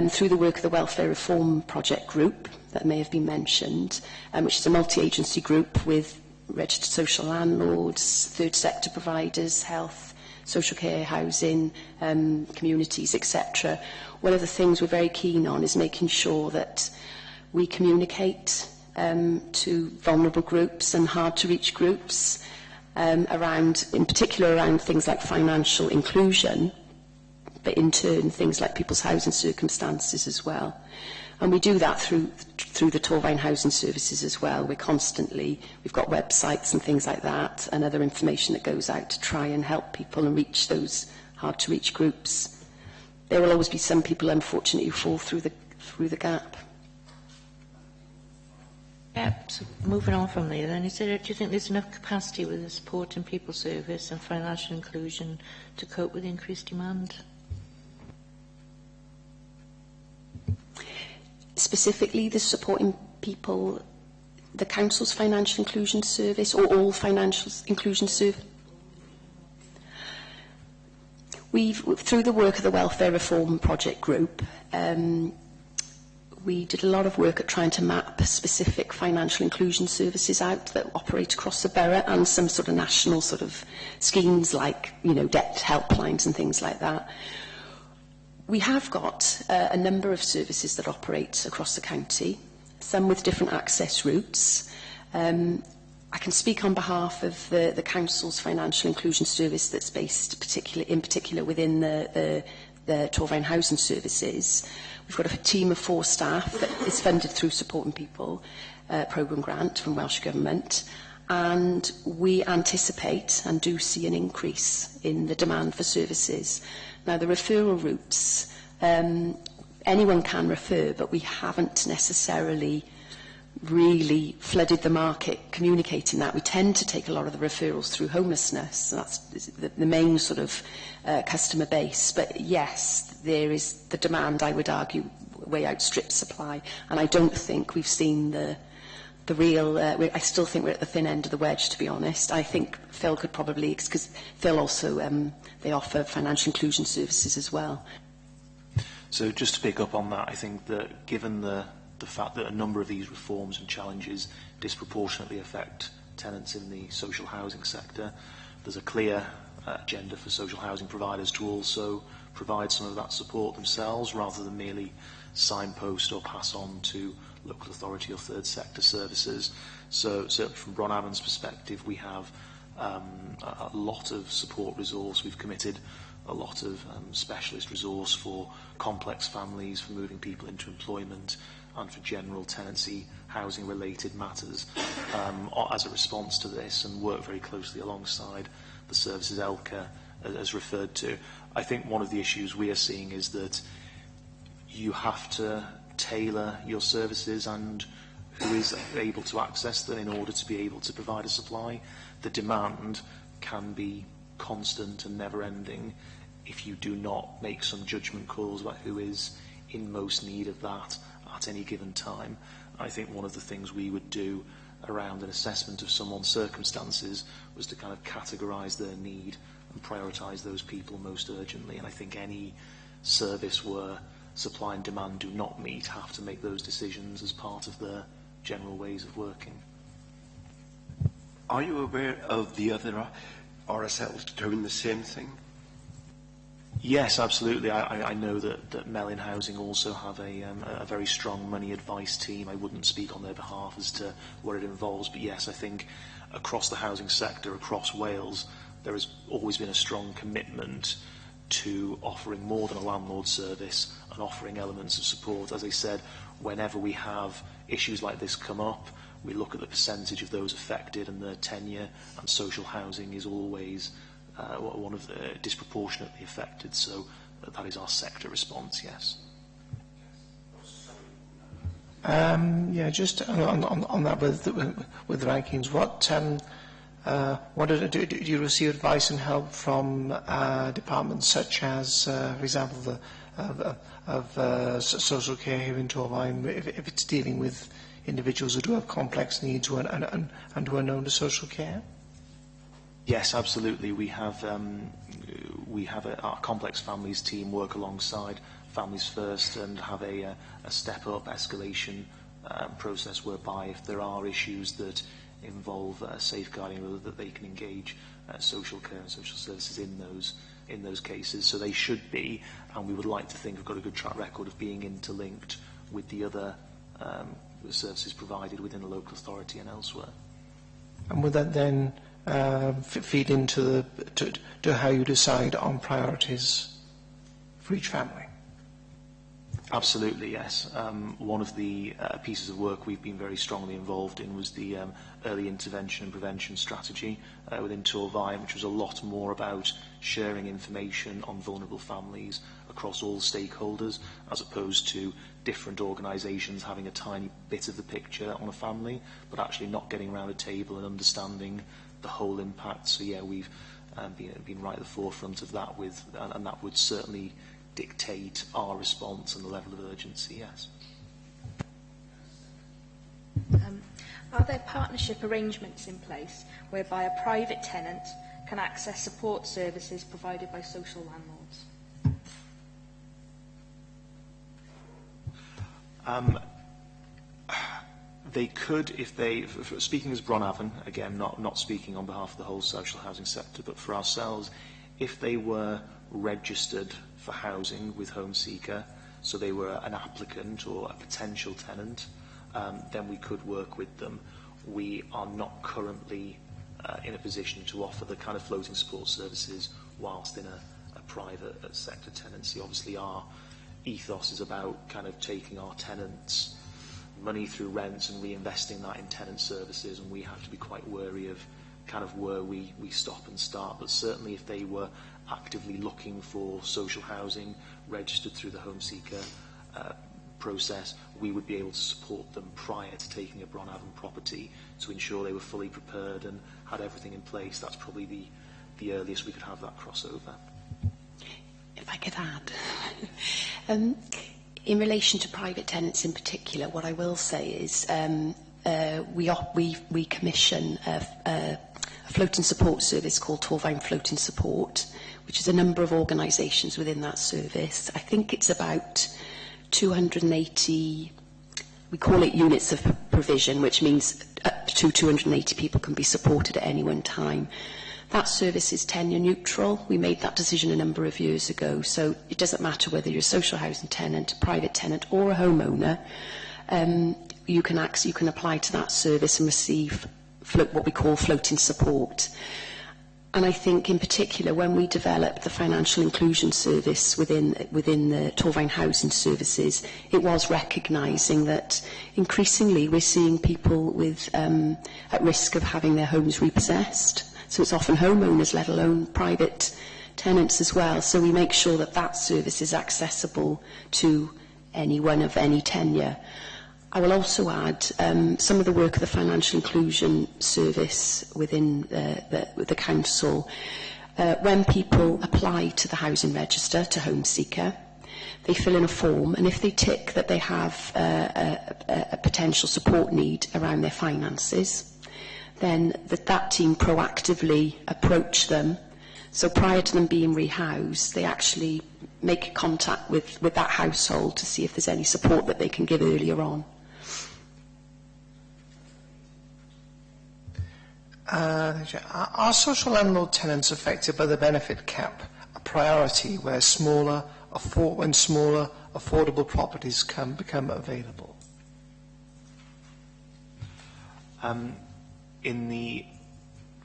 through the work of the Welfare Reform Project Group that may have been mentioned, which is a multi-agency group with registered social landlords, third sector providers, health, social care, housing, communities, etc. One of the things we're very keen on is making sure that we communicate to vulnerable groups and hard-to-reach groups, in particular around things like financial inclusion, but in turn things like people's housing circumstances as well. And we do that through the Torfaen Housing Services as well. We've got websites and things like that, and other information that goes out to try and help people and reach those hard-to-reach groups. There will always be some people, unfortunately, who fall through the gap. Yeah, so moving on from there then, do you think there's enough capacity with the support and people service and financial inclusion to cope with increased demand? Specifically, the supporting people, the council's financial inclusion service, or all financial inclusion service? Through the work of the Welfare Reform Project Group, we did a lot of work at trying to map specific financial inclusion services out that operate across the borough, and some sort of national sort of schemes like, debt helplines and things like that. We have got a number of services that operate across the county, some with different access routes. I can speak on behalf of the council's financial inclusion service that's based in particular within the Torfaen Housing Services. We've got a team of 4 staff that is funded through Supporting People programme grant from Welsh Government, and we anticipate and do see an increase in the demand for services. Now, the referral routes, anyone can refer, but we haven't necessarily really flooded the market communicating that. We tend to take a lot of the referrals through homelessness. That's the main sort of customer base. But yes, there is the demand, I would argue, way outstrips supply. And I don't think we've seen the real... I still think we're at the thin end of the wedge, to be honest. I think Phil could probably... Because Phil also, they offer financial inclusion services as well. So just to pick up on that, I think that given the fact that a number of these reforms and challenges disproportionately affect tenants in the social housing sector, there's a clear agenda for social housing providers to also provide some of that support themselves, rather than merely signpost or pass on to local authority or third sector services. So certainly from Bron Afon's perspective, we have a lot of support resource. We've committed a lot of specialist resource for complex families, for moving people into employment, and for general tenancy housing related matters as a response to this, and work very closely alongside the services Elka has referred to. I think one of the issues we are seeing is that you have to tailor your services and who is able to access them in order to be able to provide a supply. The demand can be constant and never ending if you do not make some judgment calls about who is in most need of that at any given time. I think one of the things we would do around an assessment of someone's circumstances was to kind of categorise their need and prioritise those people most urgently. And I think any service where supply and demand do not meet have to make those decisions as part of their general ways of working. Are you aware of the other RSLs doing the same thing? Yes, absolutely. I know that Mellin Housing also have a very strong money advice team. I wouldn't speak on their behalf as to what it involves, but yes, I think across the housing sector, across Wales, there has always been a strong commitment to offering more than a landlord service and offering elements of support. As I said, whenever we have issues like this come up, we look at the percentage of those affected and their tenure, and social housing is always one of the disproportionately affected. So that is our sector response, yes. Yeah, just on that with the rankings, do you receive advice and help from departments such as, for example, social care here in Torfaen, if it's dealing with individuals who do have complex needs and who are known to social care? Yes, absolutely. We have our complex families team work alongside Families First and have a step-up escalation process whereby if there are issues that involve safeguarding, that they can engage social care and social services in those cases. So they should be, and we would like to think, have got a good track record of being interlinked with the other services provided within the local authority and elsewhere. And would that then feed into to how you decide on priorities for each family? Absolutely, yes. One of the pieces of work we've been very strongly involved in was the early intervention and prevention strategy within Torfaen, which was a lot more about sharing information on vulnerable families across all stakeholders, as opposed to different organisations having a tiny bit of the picture on a family, but actually not getting around a table and understanding the whole impact. So yeah, we've been right at the forefront of that, and that would certainly dictate our response and the level of urgency, yes. Are there partnership arrangements in place whereby a private tenant can access support services provided by social landlords? They could, if they, speaking as Bronavon, again, not speaking on behalf of the whole social housing sector, but for ourselves, if they were registered for housing with Home Seeker, so they were an applicant or a potential tenant, then we could work with them. We are not currently in a position to offer the kind of floating support services whilst in a private sector tenancy. Obviously our ethos is about kind of taking our tenants' money through rents and reinvesting that in tenant services, and we have to be quite wary of kind of where we stop and start. But certainly if they were actively looking for social housing, registered through the Home Seeker process, we would be able to support them prior to taking a Bronavon property to ensure they were fully prepared and had everything in place. That's probably the earliest we could have that crossover. If I could add, in relation to private tenants in particular, what I will say is we commission a floating support service called Torfaen Floating Support, which is a number of organisations within that service. I think it's about 280, we call it units of provision, which means up to 280 people can be supported at any one time. That service is tenure neutral. We made that decision a number of years ago, so it doesn't matter whether you're a social housing tenant, a private tenant or a homeowner. You can apply to that service and receive what we call floating support. And I think in particular when we developed the financial inclusion service within the Torfaen Housing Services, it was recognising that increasingly we're seeing people with at risk of having their homes repossessed. So it's often homeowners, let alone private tenants as well. So we make sure that that service is accessible to anyone of any tenure. I will also add some of the work of the Financial Inclusion Service within the Council. When people apply to the Housing Register, to Home Seeker, they fill in a form, and if they tick that they have a potential support need around their finances, then that team proactively approach them. So prior to them being rehoused, they actually make contact with that household to see if there's any support that they can give earlier on. Are social landlord tenants affected by the benefit cap a priority when smaller, affordable properties can become available? In the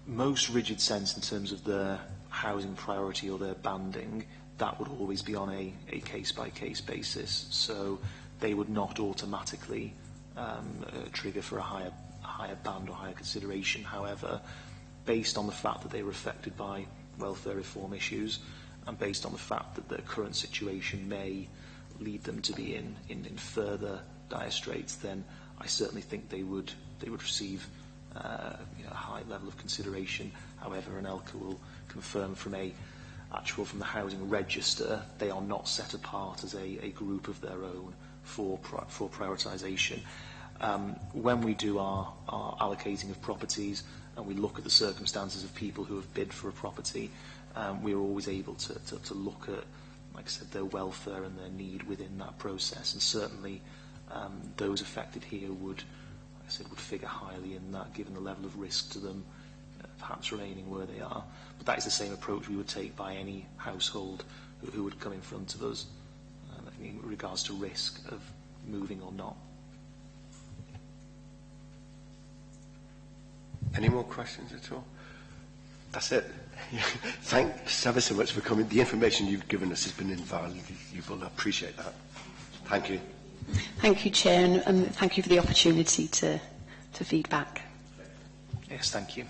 most rigid sense, in terms of the housing priority or their banding, that would always be on a case-by-case basis. So they would not automatically trigger for a higher band or higher consideration. However, based on the fact that they were affected by welfare reform issues, and based on the fact that their current situation may lead them to be in further dire straits, then I certainly think they would receive a high level of consideration. However, and Elka will confirm from the housing register, they are not set apart as a group of their own for prioritisation. When we do our allocating of properties and we look at the circumstances of people who have bid for a property, we are always able to look at, like I said, their welfare and their need within that process. And certainly those affected here would, like I said, would figure highly in that, given the level of risk to them, perhaps remaining where they are. But that is the same approach we would take by any household who would come in front of us, in regards to risk of moving or not. Any more questions at all? That's it. Thanks ever so much for coming. The information you've given us has been invaluable. I appreciate that. Thank you. Thank you, Chair, and thank you for the opportunity to feedback. Yes, thank you.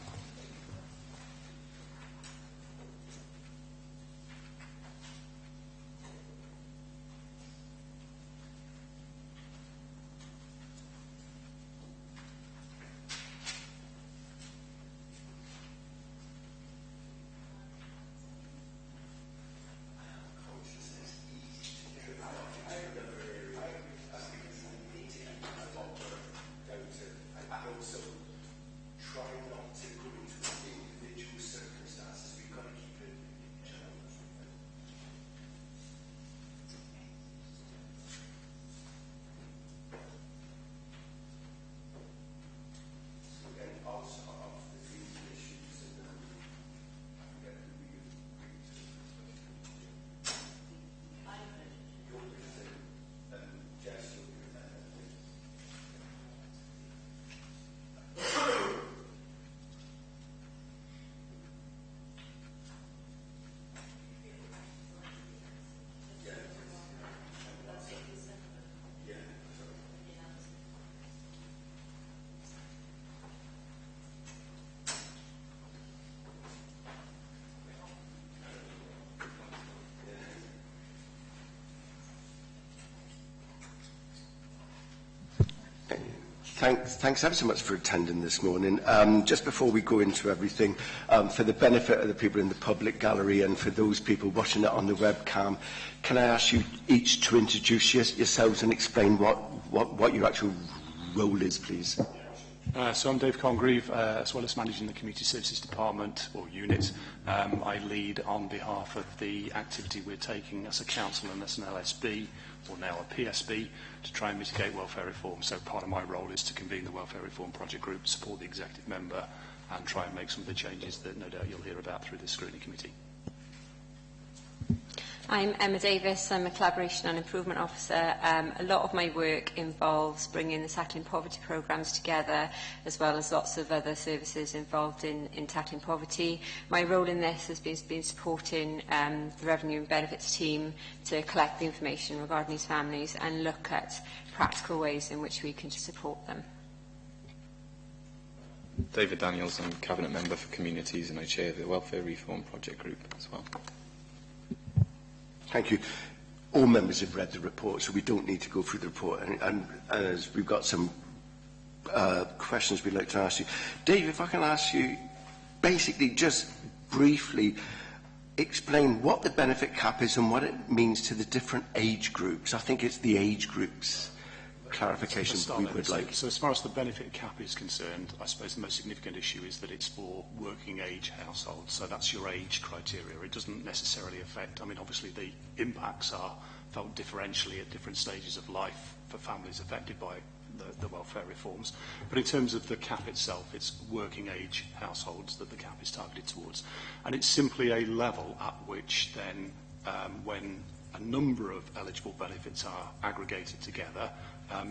Thanks ever so much for attending this morning. Just before we go into everything, for the benefit of the people in the public gallery and for those people watching it on the webcam, can I ask you each to introduce yourselves and explain what your actual role is, please? So I'm Dave Congreve, as well as managing the Community Services Department, or unit. I lead on behalf of the activity we're taking as a council and as an LSB, or now a PSB, to try and mitigate welfare reform. So part of my role is to convene the Welfare Reform Project Group, support the executive member, and try and make some of the changes that no doubt you'll hear about through the Scrutiny Committee. I'm Emma Davis. I'm a Collaboration and Improvement Officer. A lot of my work involves bringing the tackling poverty programmes together, as well as lots of other services involved in tackling poverty. My role in this has been supporting the Revenue and Benefits team to collect the information regarding these families and look at practical ways in which we can support them. David Daniels, I'm Cabinet Member for Communities and I chair the Welfare Reform Project Group as well. Thank you. All members have read the report, so we don't need to go through the report. And as we've got some questions we'd like to ask you. Dave, if I can ask you, basically just briefly explain what the benefit cap is and what it means to the different age groups. I think it's the age groups clarification we would like. So as far as the benefit cap is concerned, I suppose the most significant issue is that it's for working age households. So that's your age criteria. It doesn't necessarily affect, I mean, obviously the impacts are felt differentially at different stages of life for families affected by the welfare reforms. But in terms of the cap itself, it's working age households that the cap is targeted towards. And it's simply a level at which then, when a number of eligible benefits are aggregated together,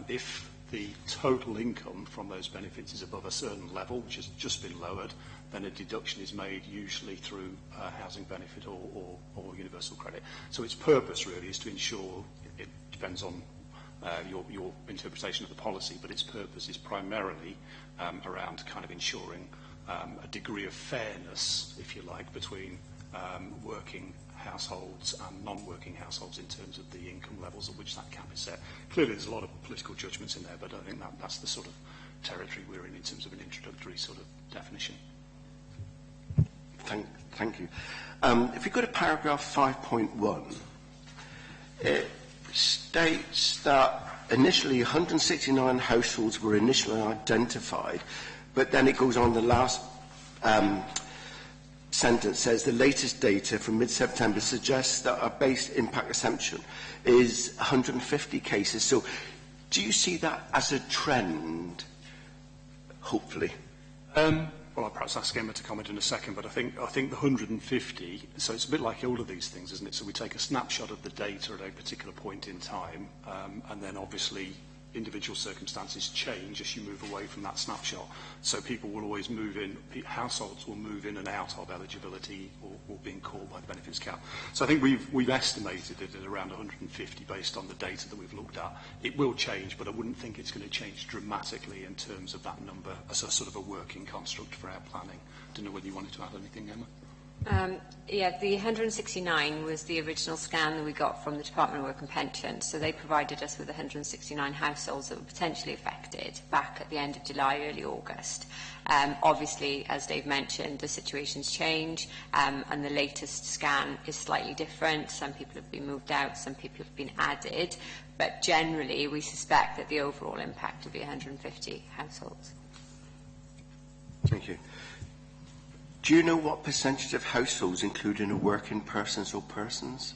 if the total income from those benefits is above a certain level, which has just been lowered, then a deduction is made usually through housing benefit or universal credit. So its purpose really is to ensure, it depends on your interpretation of the policy, but its purpose is primarily around kind of ensuring a degree of fairness, if you like, between working households and non-working households in terms of the income levels at which that cap is set. Clearly there's a lot of political judgments in there, but I think that's the sort of territory we're in terms of an introductory sort of definition. Thank you. If you go to paragraph 5.1, it states that initially 169 households were initially identified, but then it goes on, the last sentence says the latest data from mid-September suggests that our base impact assumption is 150 cases. So do you see that as a trend, hopefully? Well, I'll perhaps ask Emma to comment in a second, but I think the 150, so it's a bit like all of these things, isn't it? So we take a snapshot of the data at a particular point in time, and then obviously individual circumstances change as you move away from that snapshot. So people will always move in, households will move in and out of eligibility or being called by the benefits cap. So I think we've estimated it at around 150 based on the data that we've looked at. It will change, but I wouldn't think it's going to change dramatically in terms of that number as a sort of a working construct for our planning. I don't know whether you wanted to add anything, Emma? Yeah, the 169 was the original scan that we got from the Department of Work and Pensions. So they provided us with 169 households that were potentially affected back at the end of July, early August. Obviously, as Dave mentioned, the situations change, and the latest scan is slightly different. Some people have been moved out, some people have been added, but generally we suspect that the overall impact will be 150 households. Thank you. Do you know what percentage of households include in a working persons or persons?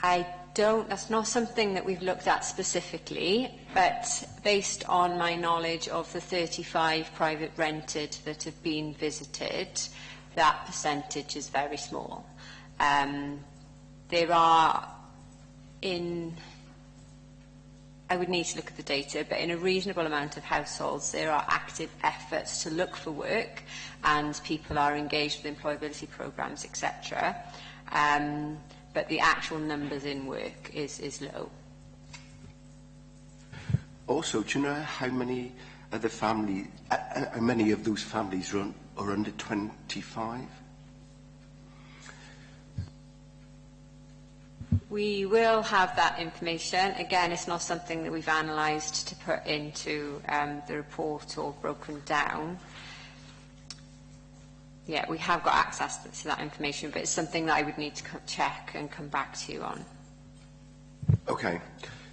I don't, that's not something that we've looked at specifically, but based on my knowledge of the 35 private rented that have been visited, that percentage is very small. There are I would need to look at the data, but in a reasonable amount of households there are active efforts to look for work and people are engaged with employability programmes, etc. But the actual numbers in work is low. Also, do you know how many of the family, how many of those families are under 25? We will have that information. Again, it's not something that we've analysed to put into the report or broken down. Yeah, we have got access to that information, but it's something that I would need to check and come back to you on. Okay.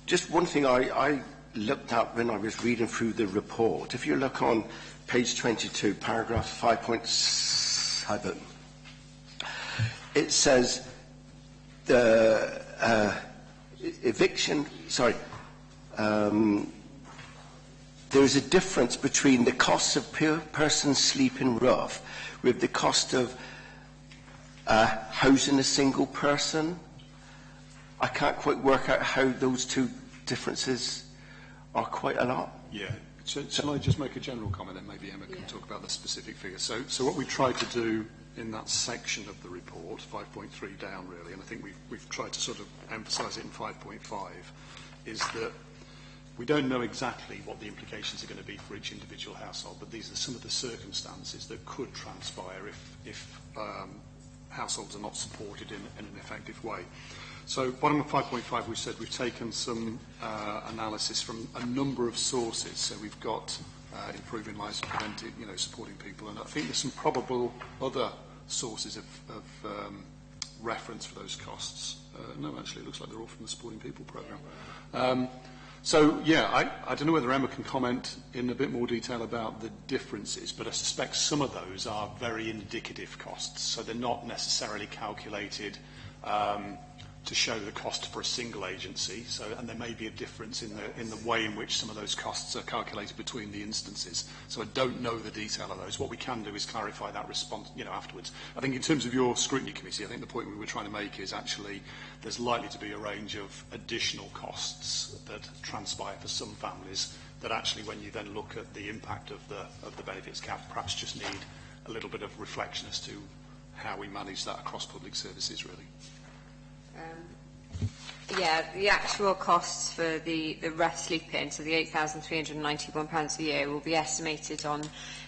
Just one thing I looked at when I was reading through the report. If you look on page 22, paragraph 5.7, it says the eviction, there is a difference between the costs of per person sleeping rough with the cost of housing a single person. I can't quite work out how those two differences are quite a lot. Yeah. Shall I just make a general comment and maybe Emma can talk about the specific figures? So what we tried to do in that section of the report, 5.3 down really, and I think we've tried to sort of emphasise it in 5.5, is that we don't know exactly what the implications are going to be for each individual household, but these are some of the circumstances that could transpire if households are not supported in an effective way. So bottom of 5.5 we said we've taken some analysis from a number of sources. So we've got improving lives, preventing, supporting people, and I think there's some probable other sources of reference for those costs. No, actually, it looks like they're all from the Supporting People programme. So, yeah, I don't know whether Emma can comment in a bit more detail about the differences, but I suspect some of those are very indicative costs, so they're not necessarily calculated to show the cost for a single agency. So, and there may be a difference in the way in which some of those costs are calculated between the instances. So I don't know the detail of those. What we can do is clarify that response, afterwards. I think in terms of your scrutiny committee, I think the point we were trying to make is actually there's likely to be a range of additional costs that transpire for some families that actually, when you then look at the impact of the benefits cap, perhaps just need a little bit of reflection as to how we manage that across public services, really. Yeah, the actual costs for the rough sleep-in, so the £8,391 a year, will be estimated on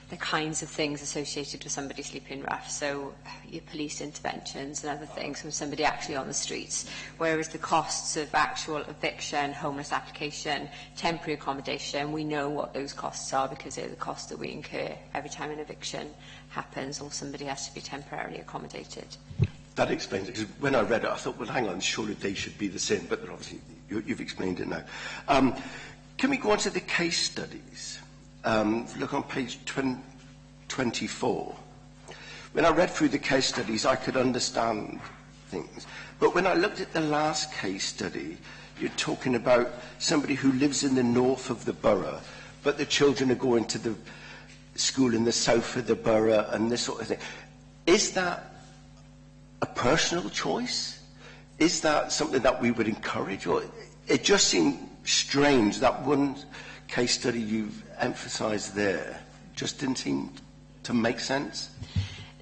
the kinds of things associated with somebody sleeping rough, so your police interventions and other things from somebody actually on the streets, whereas the costs of actual eviction, homeless application, temporary accommodation, we know what those costs are because they're the costs that we incur every time an eviction happens or somebody has to be temporarily accommodated. That explains it, because when I read it, I thought, well, hang on, surely they should be the same, but obviously you've explained it now. Can we go on to the case studies? Look on page 24. When I read through the case studies, I could understand things. But when I looked at the last case study, you're talking about somebody who lives in the north of the borough, but the children are going to the school in the south of the borough and this sort of thing. Is that a personal choice? Is that something that we would encourage? Or it just seemed strange, that one case study you've emphasised there just didn't seem to make sense.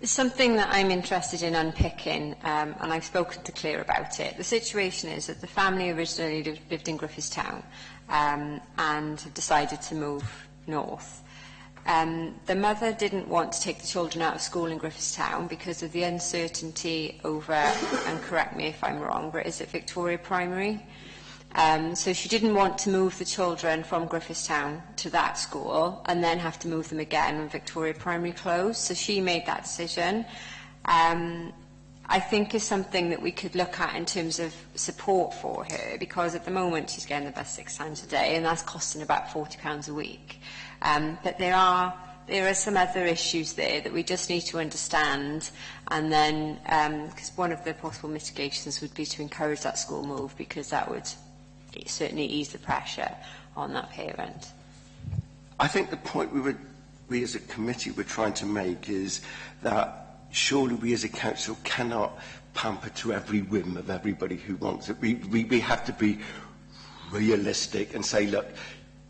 Something that I'm interested in unpicking, and I've spoken to Claire about it. The situation is that the family originally lived in Griffithstown and have decided to move north. The mother didn't want to take the children out of school in Griffithstown because of the uncertainty over, and correct me if I'm wrong, but is it Victoria Primary? So she didn't want to move the children from Griffithstown to that school and then have to move them again when Victoria Primary closed. So she made that decision. I think is something that we could look at in terms of support for her, because at the moment she's getting the bus 6 times a day and that's costing about £40 a week. But there are some other issues there that we just need to understand, and then because one of the possible mitigations would be to encourage that school move, because that would certainly ease the pressure on that parent. I think the point we as a committee were trying to make is that surely we as a council cannot pamper to every whim of everybody who wants it. We have to be realistic and say, look,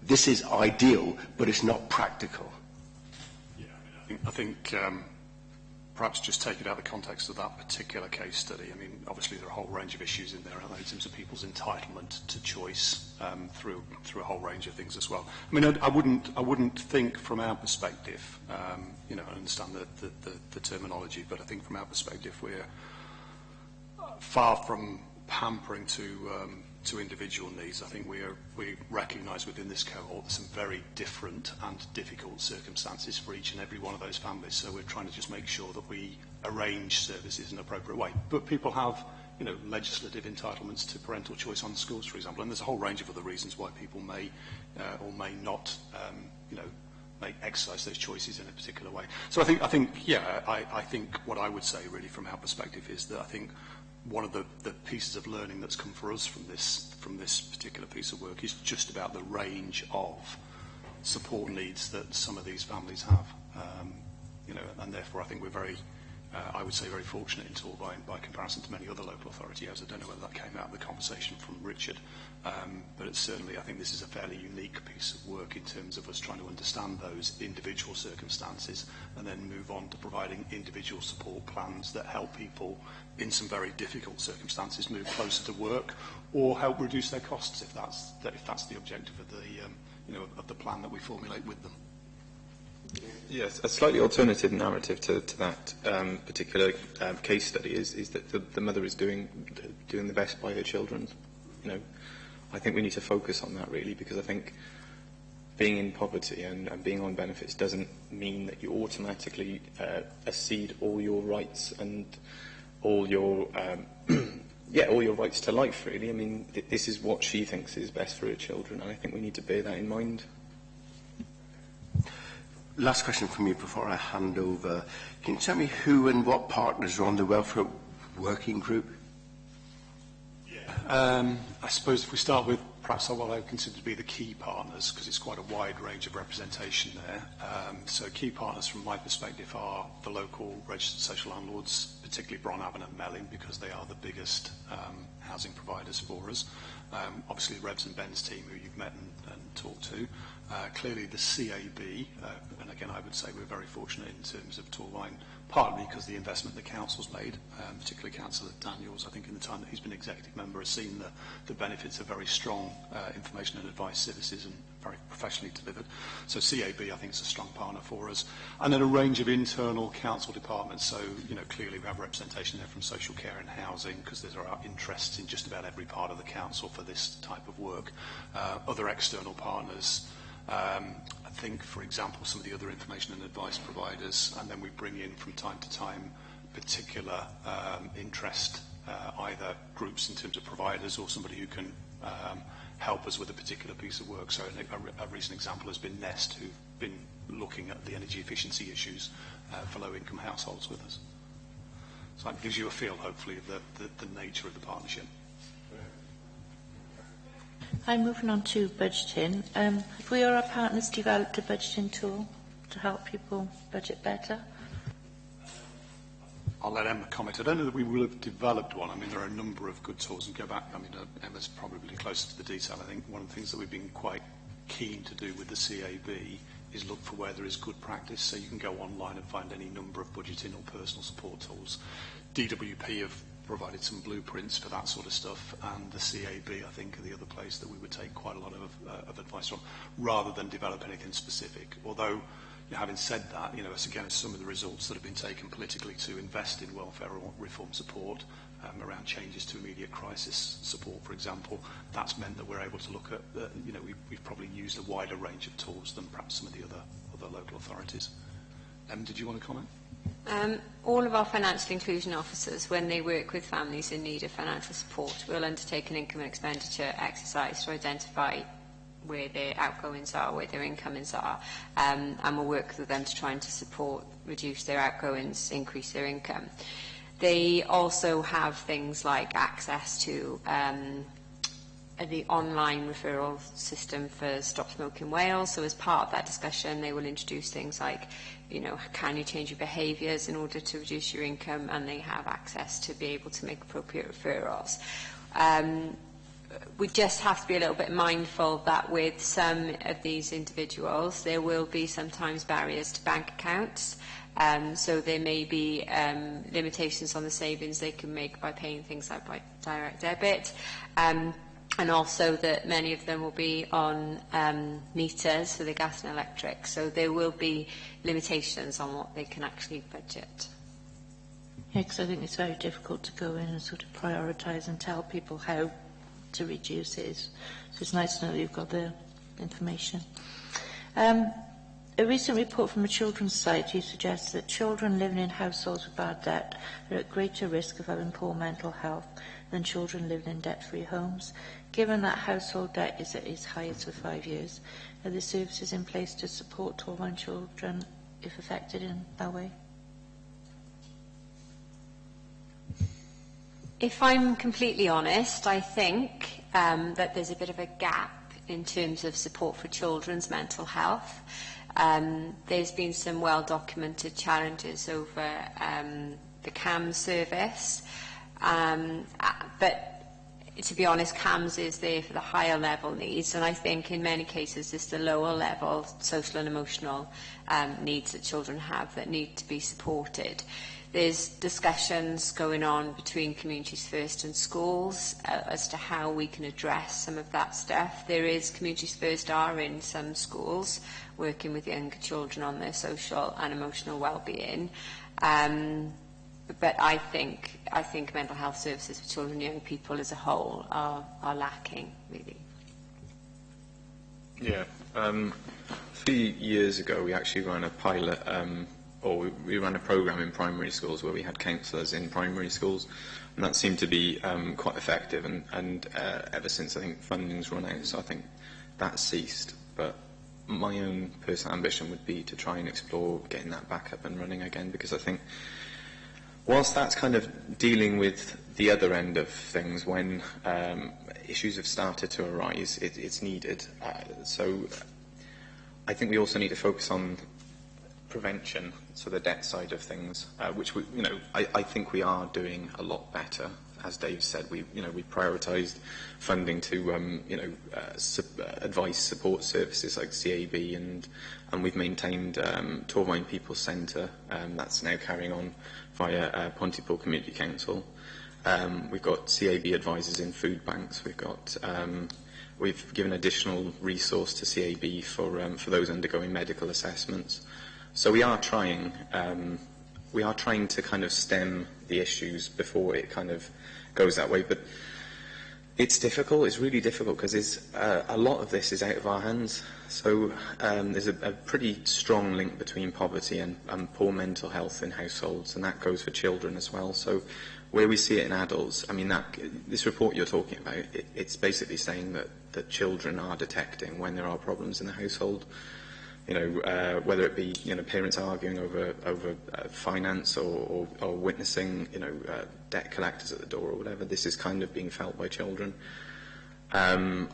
this is ideal, but it's not practical. Yeah, I think perhaps just take it out of the context of that particular case study. I mean, obviously there are a whole range of issues in there, aren't there, in terms of people's entitlement to choice through a whole range of things as well. I mean, I wouldn't think from our perspective, you know, I understand the terminology, but I think from our perspective we're far from pampering to individual needs. I think we recognise within this cohort some very different and difficult circumstances for each and every one of those families. So we're trying to just make sure that we arrange services in an appropriate way. But people have, you know, legislative entitlements to parental choice on schools, for example, and there's a whole range of other reasons why people may or may not, you know, may exercise those choices in a particular way. So I think what I would say really from our perspective is that I think one of the pieces of learning that's come for us from this particular piece of work is just about the range of support needs that some of these families have, you know, and therefore I think we're very, I would say, very fortunate in Torquay by comparison to many other local authority areas. I don't know whether that came out of the conversation from Richard, but it's certainly, I think this is a fairly unique piece of work in terms of us trying to understand those individual circumstances and then move on to providing individual support plans that help people in some very difficult circumstances move closer to work or help reduce their costs if that's the objective of the you know, of the plan that we formulate with them. Yes, a slightly alternative narrative to that particular case study is that the mother is doing the best by her children. You know, I think we need to focus on that really, because I think being in poverty and being on benefits doesn't mean that you automatically accede all your rights and all your all your rights to life. Really, I mean, this is what she thinks is best for her children, and I think we need to bear that in mind. Last question from you before I hand over. Can you tell me who and what partners are on the welfare working group? I suppose if we start with perhaps what I would consider to be the key partners, because it's quite a wide range of representation there. So key partners from my perspective are the local registered social landlords, particularly Bronavon and Melling, because they are the biggest housing providers for us. Obviously Revs and Ben's team, who you've met and talked to. Clearly the CAB, and again I would say we're very fortunate in terms of Torvine, partly because the investment the council's made, particularly Councillor Daniels, I think in the time that he's been executive member, has seen the benefits of very strong information and advice services and very professionally delivered. So CAB I think is a strong partner for us. And then a range of internal council departments, so clearly we have representation there from social care and housing, because there are interests in just about every part of the council for this type of work. Other external partners, I think, for example, some of the other information and advice providers, and then we bring in from time to time particular interest, either groups in terms of providers or somebody who can help us with a particular piece of work. So a recent example has been Nest, who've been looking at the energy efficiency issues for low-income households with us. So that gives you a feel, hopefully, of the nature of the partnership. I'm moving on to budgeting. Have we or our partners developed a budgeting tool to help people budget better? I'll let Emma comment. I don't know that we will have developed one. I mean, there are a number of good tools, and go back, I mean, Emma's probably closer to the detail. I think one of the things that we've been quite keen to do with the CAB is look for where there is good practice. So you can go online and find any number of budgeting or personal support tools. DWP have provided some blueprints for that sort of stuff, and the CAB, I think, are the other place that we would take quite a lot of advice from, rather than develop anything specific. Although, having said that, it's again some of the results that have been taken politically to invest in welfare reform support around changes to immediate crisis support, for example. That's meant that we're able to look at, we've probably used a wider range of tools than perhaps some of the other local authorities. Did you want to comment? All of our financial inclusion officers, when they work with families in need of financial support, will undertake an income and expenditure exercise to identify where their outgoings are, where their incomings are, and we'll work with them to try and to support, reduce their outgoings, increase their income. They also have things like access to the online referral system for Stop Smoking Wales. So as part of that discussion, they will introduce things like, can you change your behaviours in order to reduce your income, and they have access to be able to make appropriate referrals. We just have to be a little bit mindful that with some of these individuals, there will be sometimes barriers to bank accounts. So there may be limitations on the savings they can make by paying things like by direct debit. And also that many of them will be on meters for the gas and electric. So there will be limitations on what they can actually budget. Yeah, because I think it's very difficult to go in and sort of prioritise and tell people how to reduce it. So it's nice to know that you've got the information. A recent report from the Children's Society suggests that children living in households with bad debt are at greater risk of having poor mental health than children living in debt-free homes. Given that household debt is at its highest for 5 years, are there services in place to support Torvine children if affected in that way? If I'm completely honest, I think that there's a bit of a gap in terms of support for children's mental health. There's been some well-documented challenges over the CAMS service, but to be honest, CAMS is there for the higher level needs, and I think in many cases it's the lower level social and emotional needs that children have that need to be supported. There's discussions going on between Communities First and schools as to how we can address some of that stuff. There is Communities First are in some schools working with younger children on their social and emotional well-being. But I think mental health services for children and young people as a whole are lacking, really. Yeah. A few years ago, we actually ran a pilot, we ran a programme in primary schools where we had counsellors in primary schools, and that seemed to be quite effective. And ever since, I think funding's run out, so I think that ceased. But my own personal ambition would be to try and explore getting that back up and running again, because I think whilst that's kind of dealing with the other end of things, when issues have started to arise, it's needed. So I think we also need to focus on prevention, so the debt side of things, which I think we are doing a lot better. as Dave said, we prioritised funding to advice support services like CAB, and we've maintained Torfaen People's Centre. That's now carrying on via Pontypool Community Council. We've got CAB advisors in food banks. We've given additional resource to CAB for those undergoing medical assessments. So we are trying to kind of stem the issues before it kind of goes that way. But it's difficult. It's really difficult because a lot of this is out of our hands. So there's a pretty strong link between poverty and poor mental health in households, and that goes for children as well. So where we see it in adults, I mean, this report you're talking about, it's basically saying that children are detecting when there are problems in the household. Whether it be parents arguing over finance or witnessing debt collectors at the door or whatever, this is kind of being felt by children. The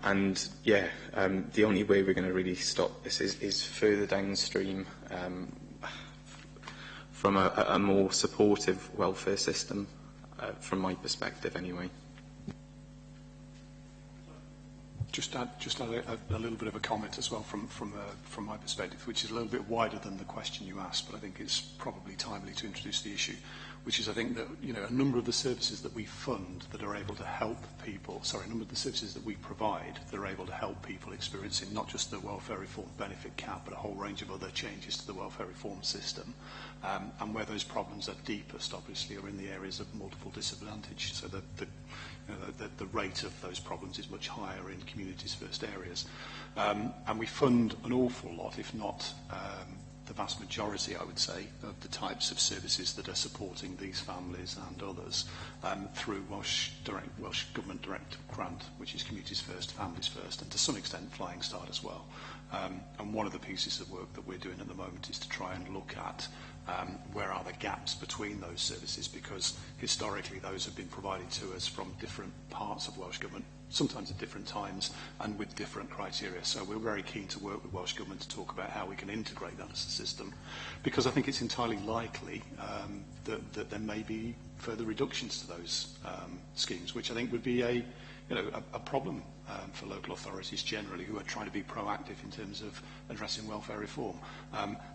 only way we're going to really stop this is further downstream from a more supportive welfare system, from my perspective anyway. Just add a little bit of a comment as well from my perspective, which is a little bit wider than the question you asked, but I think it's probably timely to introduce the issue, which is I think that a number of the services that we fund that are able to help people, a number of the services that we provide that are able to help people experiencing not just the welfare reform benefit cap, but a whole range of other changes to the welfare reform system, and where those problems are deepest, obviously, are in the areas of multiple disadvantage. So the rate of those problems is much higher in communities first areas. And we fund an awful lot, if not the vast majority, I would say, of the types of services that are supporting these families and others through Welsh Government Direct Grant, which is Communities First, Families First, and to some extent Flying Start as well. And one of the pieces of work that we're doing at the moment is to try and look at where are the gaps between those services, because historically those have been provided to us from different parts of Welsh Government, sometimes at different times and with different criteria. So we're very keen to work with Welsh Government to talk about how we can integrate that as a system, because I think it's entirely likely that there may be further reductions to those schemes, which I think would be a problem for local authorities generally who are trying to be proactive in terms of addressing welfare reform.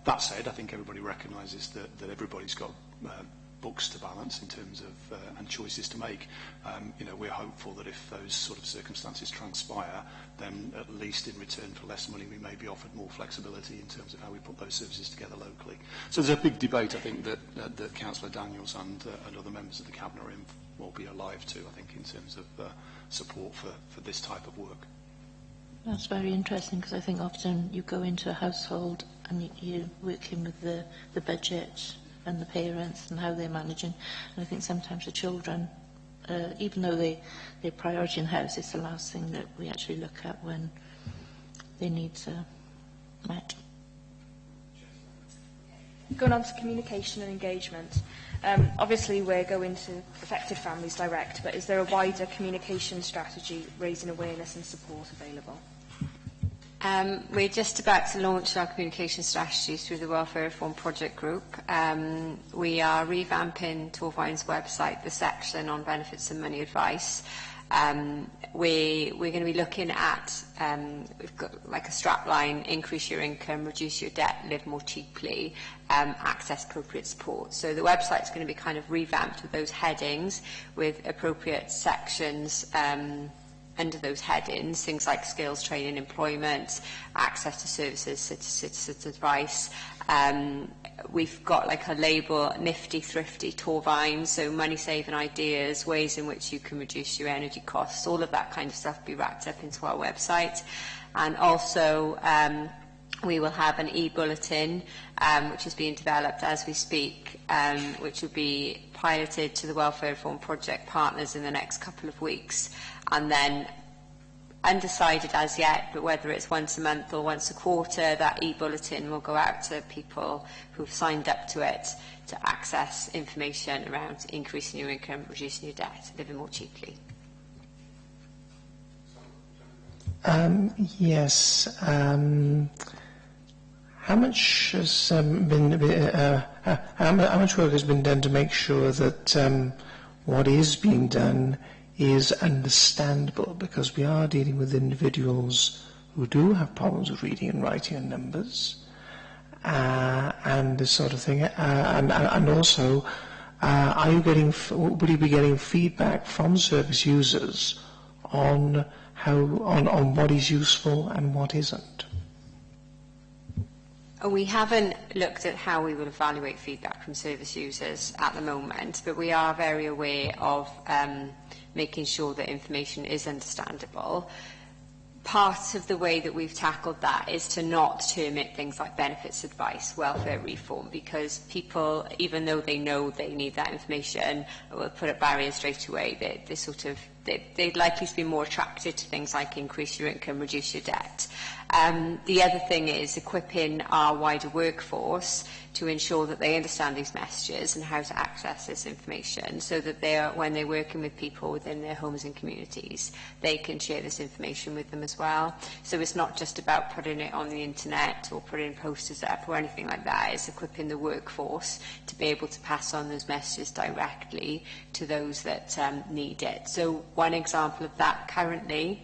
That said, I think everybody recognises that everybody's got books to balance in terms of and choices to make. We're hopeful that if those sort of circumstances transpire, then at least in return for less money we may be offered more flexibility in terms of how we put those services together locally. So there's a big debate, I think, that Councillor Daniels and other members of the Cabinet will be alive to, I think, in terms of support for this type of work. That's very interesting, because I think often you go into a household and you're working with the budget and the parents and how they're managing. And I think sometimes the children, even though they're priority in the house, it's the last thing that we actually look at when their needs are met. Going on to communication and engagement. Obviously, we're going to Affected Families Direct, but is there a wider communication strategy raising awareness and support available? We're just about to launch our communication strategies through the Welfare Reform Project Group. We are revamping Torfaen's website, the section on benefits and money advice. We're going to be looking at, we've got like a strapline: increase your income, reduce your debt, live more cheaply, access appropriate support. So the website's going to be kind of revamped with those headings, with appropriate sections under those headings, things like skills training, employment, access to services, citizens' advice. We've got like a label, nifty, thrifty, Torfaen, so money-saving ideas, ways in which you can reduce your energy costs. All of that kind of stuff will be wrapped up into our website. And also, we will have an e-bulletin, which is being developed as we speak, which will be piloted to the Welfare Reform Project partners in the next couple of weeks. And then, undecided as yet, but whether it's once a month or once a quarter, that e-bulletin will go out to people who've signed up to it to access information around increasing your income, reducing your debt, living more cheaply. Yes. How much has how much work has been done to make sure that what is being done is understandable, because we are dealing with individuals who do have problems with reading and writing and numbers, and this sort of thing. And also, would you be getting feedback from service users on on what is useful and what isn't? We haven't looked at how we will evaluate feedback from service users at the moment, but we are very aware of making sure that information is understandable. Part of the way that we've tackled that is to not term it things like benefits advice, welfare reform, because people, even though they know they need that information, will put up barriers straight away. They'd likely to be more attracted to things like increase your income, reduce your debt. The other thing is equipping our wider workforce to ensure that they understand these messages and how to access this information, so that when they're working with people within their homes and communities, they can share this information with them as well. So it's not just about putting it on the internet or putting posters up or anything like that. It's equipping the workforce to be able to pass on those messages directly to those that need it. So one example of that currently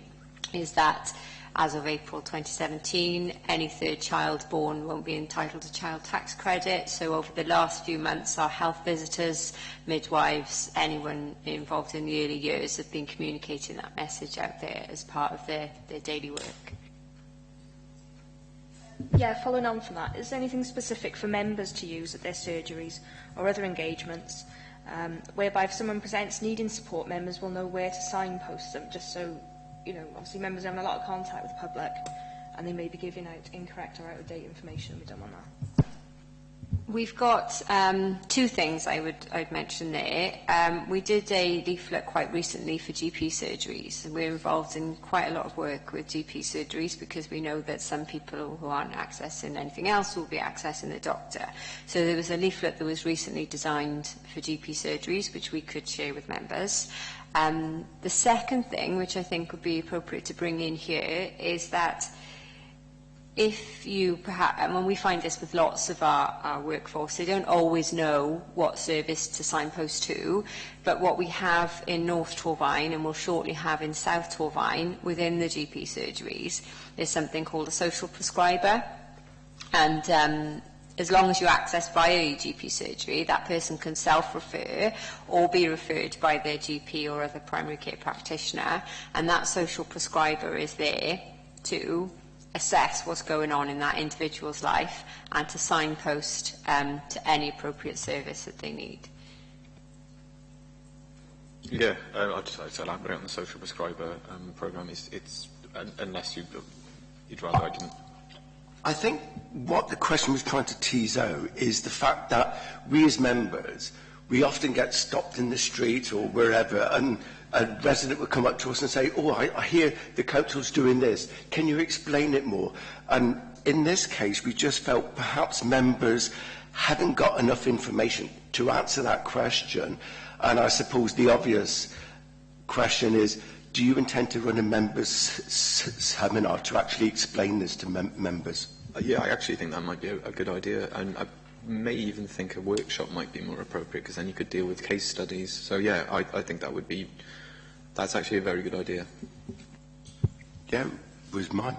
is that as of April 2017, any third child born won't be entitled to child tax credit. So over the last few months, our health visitors, midwives, anyone involved in the early years have been communicating that message out there as part of their daily work. Yeah, following on from that, is there anything specific for members to use at their surgeries or other engagements, whereby if someone presents needing support, members will know where to signpost them, just so, you know, obviously members are having a lot of contact with the public and they may be giving out incorrect or out-of-date information. We don't want that. We've got two things I'd mention there. We did a leaflet quite recently for GP surgeries, and we're involved in quite a lot of work with GP surgeries because we know that some people who aren't accessing anything else will be accessing the doctor. So there was a leaflet that was recently designed for GP surgeries, which we could share with members. The second thing, which I think would be appropriate to bring in here, is that if you perhaps, and when we find this with lots of our workforce, they don't always know what service to signpost to, but what we have in North Torfaen, and we'll shortly have in South Torfaen, within the GP surgeries, is something called a social prescriber. And as long as you access via your GP surgery, that person can self-refer or be referred by their GP or other primary care practitioner, and that social prescriber is there to assess what's going on in that individual's life and to signpost to any appropriate service that they need. Yeah, I'd just like to elaborate on the social prescriber programme. It's unless you'd rather I didn't. I think what the question was trying to tease out is the fact that we as members, we often get stopped in the street or wherever, and a resident would come up to us and say, oh, I hear the council's doing this. Can you explain it more? And in this case, we just felt perhaps members hadn't got enough information to answer that question. And I suppose the obvious question is, do you intend to run a members' seminar to actually explain this to members? Yeah, I actually think that might be a good idea. And I may even think a workshop might be more appropriate, because then you could deal with case studies. So yeah, I think that's actually a very good idea. Yeah, it was mine.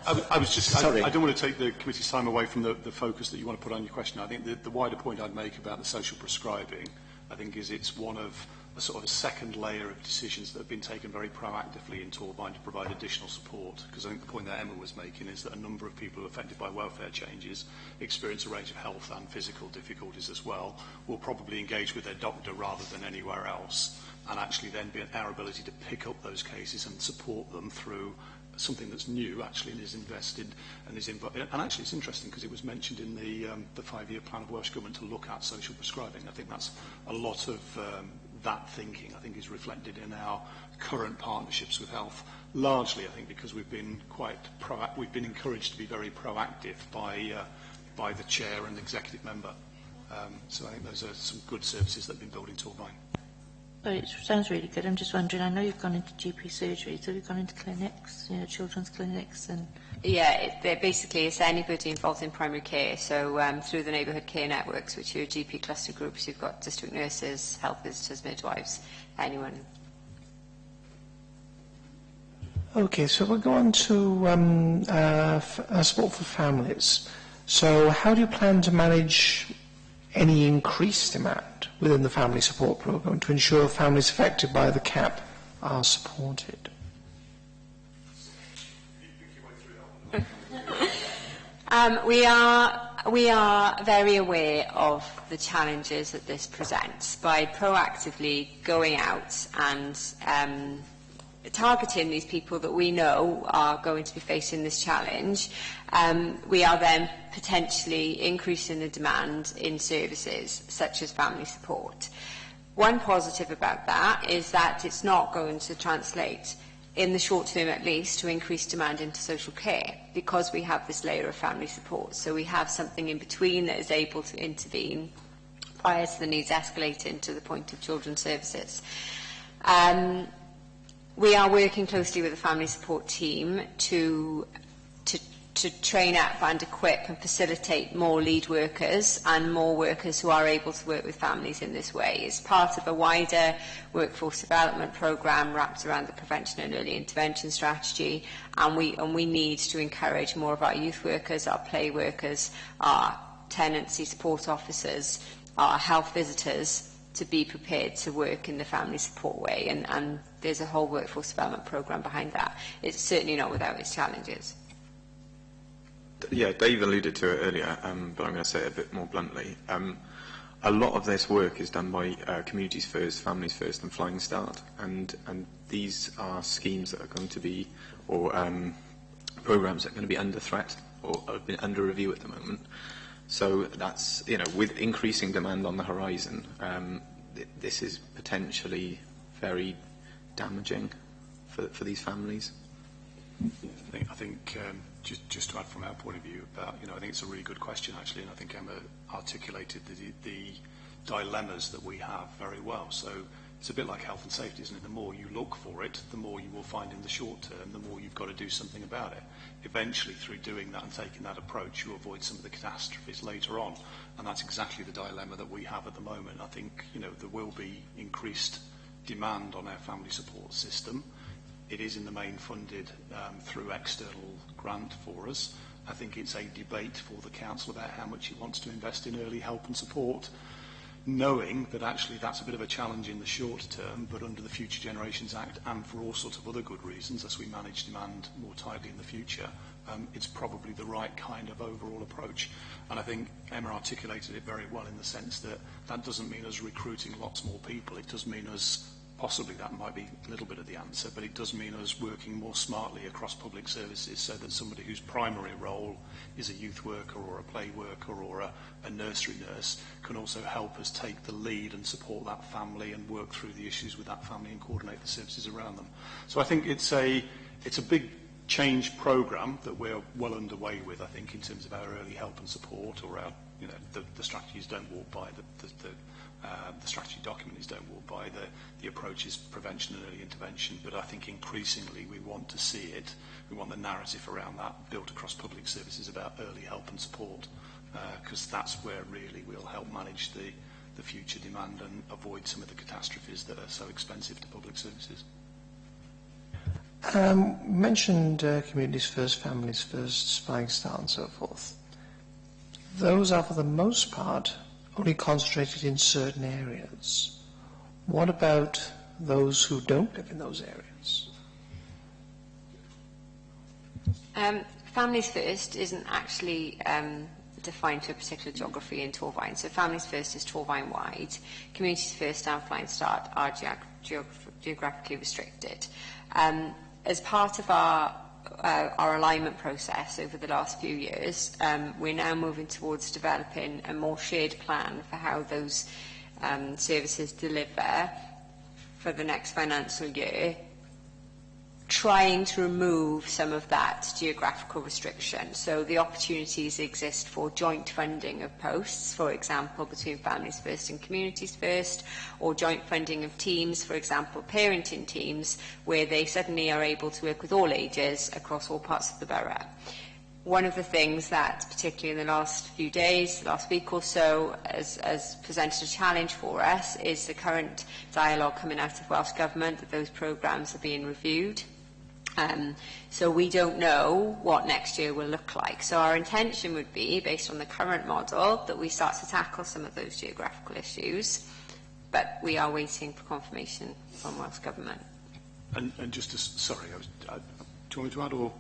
I was just, Sorry. I don't want to take the committee's time away from the focus that you want to put on your question. I think the wider point I'd make about the social prescribing, I think, is it's one of a sort of a second layer of decisions that have been taken very proactively in Torfaen to provide additional support. Because I think the point that Emma was making is that a number of people affected by welfare changes experience a range of health and physical difficulties as well, will probably engage with their doctor rather than anywhere else, and actually then be our ability to pick up those cases and support them through something that's new, actually, and is invested and is involved. And actually, it's interesting because it was mentioned in the 5-year plan of Welsh Government to look at social prescribing. I think that's a lot of that thinking, I think, is reflected in our current partnerships with health. Largely, I think, because we've been we've been encouraged to be very proactive by the chair and executive member. So I think those are some good services that have been built in Torfaen. But it sounds really good. I'm just wondering, I know you've gone into GP surgery, so you've gone into clinics, you know, children's clinics and... Yeah, basically it's anybody involved in primary care. So through the neighbourhood care networks, which are GP cluster groups, you've got district nurses, health visitors, midwives, anyone. Okay, so we'll go on to support for families. So how do you plan to manage any increased demand within the family support programme to ensure families affected by the cap are supported? We are very aware of the challenges that this presents by proactively going out and targeting these people that we know are going to be facing this challenge. We are then potentially increasing the demand in services such as family support. One positive about that is that it's not going to translate, in the short term at least, to increased demand into social care, because we have this layer of family support. So we have something in between that is able to intervene prior to the needs escalating to the point of children's services. We are working closely with the family support team to train up and equip and facilitate more lead workers and more workers who are able to work with families in this way. It's part of a wider workforce development programme wrapped around the prevention and early intervention strategy, and we need to encourage more of our youth workers, our play workers, our tenancy support officers, our health visitors to be prepared to work in the family support way, and there's a whole workforce development programme behind that. It's certainly not without its challenges. Yeah, Dave alluded to it earlier, but I'm going to say it a bit more bluntly. A lot of this work is done by Communities First, Families First and Flying Start, and these are schemes that are going to be, or programmes that are going to be under threat or have been under review at the moment. So that's, you know, with increasing demand on the horizon, this is potentially very damaging for these families. I think just to add from our point of view about, I think it's a really good question actually, and I think Emma articulated the dilemmas that we have very well. So it's a bit like health and safety, isn't it? The more you look for it, the more you will find in the short term, the more you've got to do something about it. Eventually, through doing that and taking that approach, you avoid some of the catastrophes later on, and that's exactly the dilemma that we have at the moment. I think, there will be increased demand on our family support system. It is in the main funded through external grant for us. I think it's a debate for the council about how much it wants to invest in early help and support, knowing that actually that's a bit of a challenge in the short term, but under the Future Generations Act and for all sorts of other good reasons, as we manage demand more tightly in the future, it's probably the right kind of overall approach. And I think Emma articulated it very well in the sense that that doesn't mean us recruiting lots more people. It does mean us, possibly that might be a little bit of the answer, but it does mean us working more smartly across public services so that somebody whose primary role is a youth worker or a play worker or a nursery nurse can also help us take the lead and support that family and work through the issues with that family and coordinate the services around them. So I think it's a big change programme that we're well underway with, I think, in terms of our early help and support, or our, the strategies don't walk by, the strategy document is don't walk by, the approach is prevention and early intervention, but I think increasingly we want to see it, we want the narrative around that built across public services about early help and support, because that's where really we'll help manage the future demand and avoid some of the catastrophes that are so expensive to public services. You mentioned Communities First, Families First, Flying Start and so forth. Those are for the most part only concentrated in certain areas. What about those who don't live in those areas? Families First isn't actually defined to a particular geography in Torfaen. So Families First is Torfaen-wide. Communities First and Flying Start are geographically restricted. As part of our alignment process over the last few years, we're now moving towards developing a more shared plan for how those services deliver for the next financial year trying to remove some of that geographical restriction. So the opportunities exist for joint funding of posts, for example, between Families First and Communities First, or joint funding of teams, for example, parenting teams, where they suddenly are able to work with all ages across all parts of the borough. One of the things that, particularly in the last few days, last week or so, has presented a challenge for us is the current dialogue coming out of Welsh Government that those programmes are being reviewed. So we don't know what next year will look like. So our intention would be, based on the current model, that we start to tackle some of those geographical issues, but we are waiting for confirmation from Welsh Government. And just to, sorry, do you want me to add, or?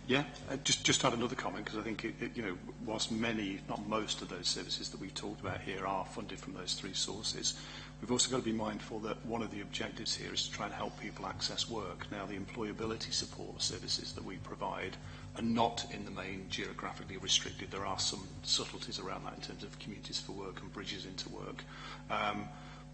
Yeah, just to add another comment, because I think, you know, whilst many, if not most of those services that we've talked about here are funded from those three sources, we've also got to be mindful that one of the objectives here is to try and help people access work. Now, the employability support services that we provide are not in the main geographically restricted. There are some subtleties around that in terms of communities for work and bridges into work.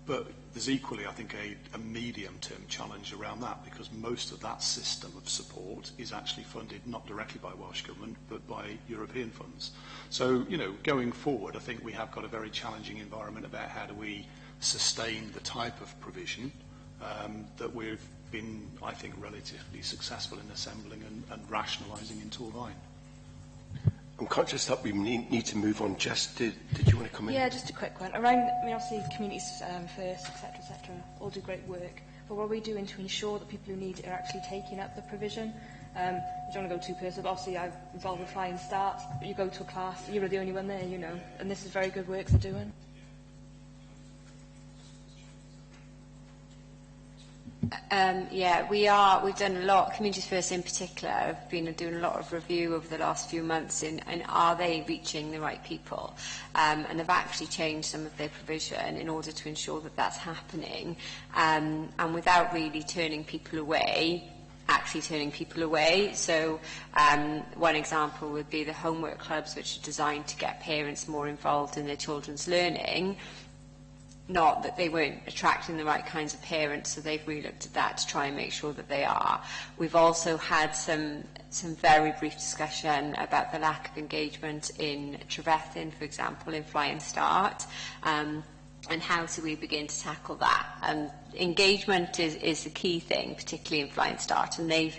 But there's equally, I think, a medium-term challenge around that, because most of that system of support is actually funded not directly by Welsh Government, but by European funds. So, you know, going forward, I think we have got a very challenging environment about how do we sustain the type of provision that we've been, I think, relatively successful in assembling and rationalising in Torfaen. I'm conscious that we need to move on. Jess, did you want to come in? Yeah, just a quick one. Around, I mean, obviously, communities first, etc., all do great work. But what are we doing to ensure that people who need it are actually taking up the provision? I don't want to go too personal, but obviously I'm involved with Flying Start. You go to a class, you're the only one there, you know, and this is very good work they're doing. Yeah, we've done a lot, Communities First in particular, have been doing a lot of review over the last few months in are they reaching the right people? And have actually changed some of their provision in order to ensure that that's happening, and without really turning people away. So one example would be the homework clubs, which are designed to get parents more involved in their children's learning. Not that they weren't attracting the right kinds of parents, so they've really looked at that to try and make sure that they are. We've also had some very brief discussion about the lack of engagement in Trevethyn, for example, in Flying Start, and how do we begin to tackle that. And engagement is the key thing, particularly in Flying Start, and they've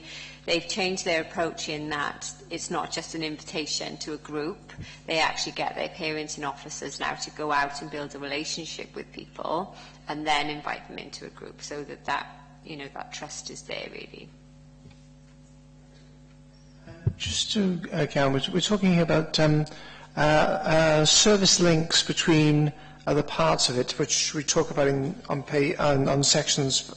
changed their approach in that it's not just an invitation to a group. They actually get their parenting officers now to go out and build a relationship with people and then invite them into a group, so that trust is there, really. Just to, Gail, we're talking here about service links between other parts of it, which we talk about on sections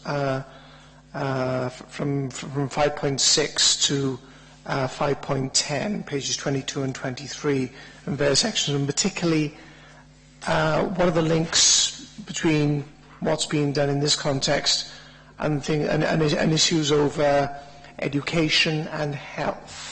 from 5.6 to 5.10, pages 22 and 23, and various sections, and particularly what are the links between what's being done in this context and issues over education and health.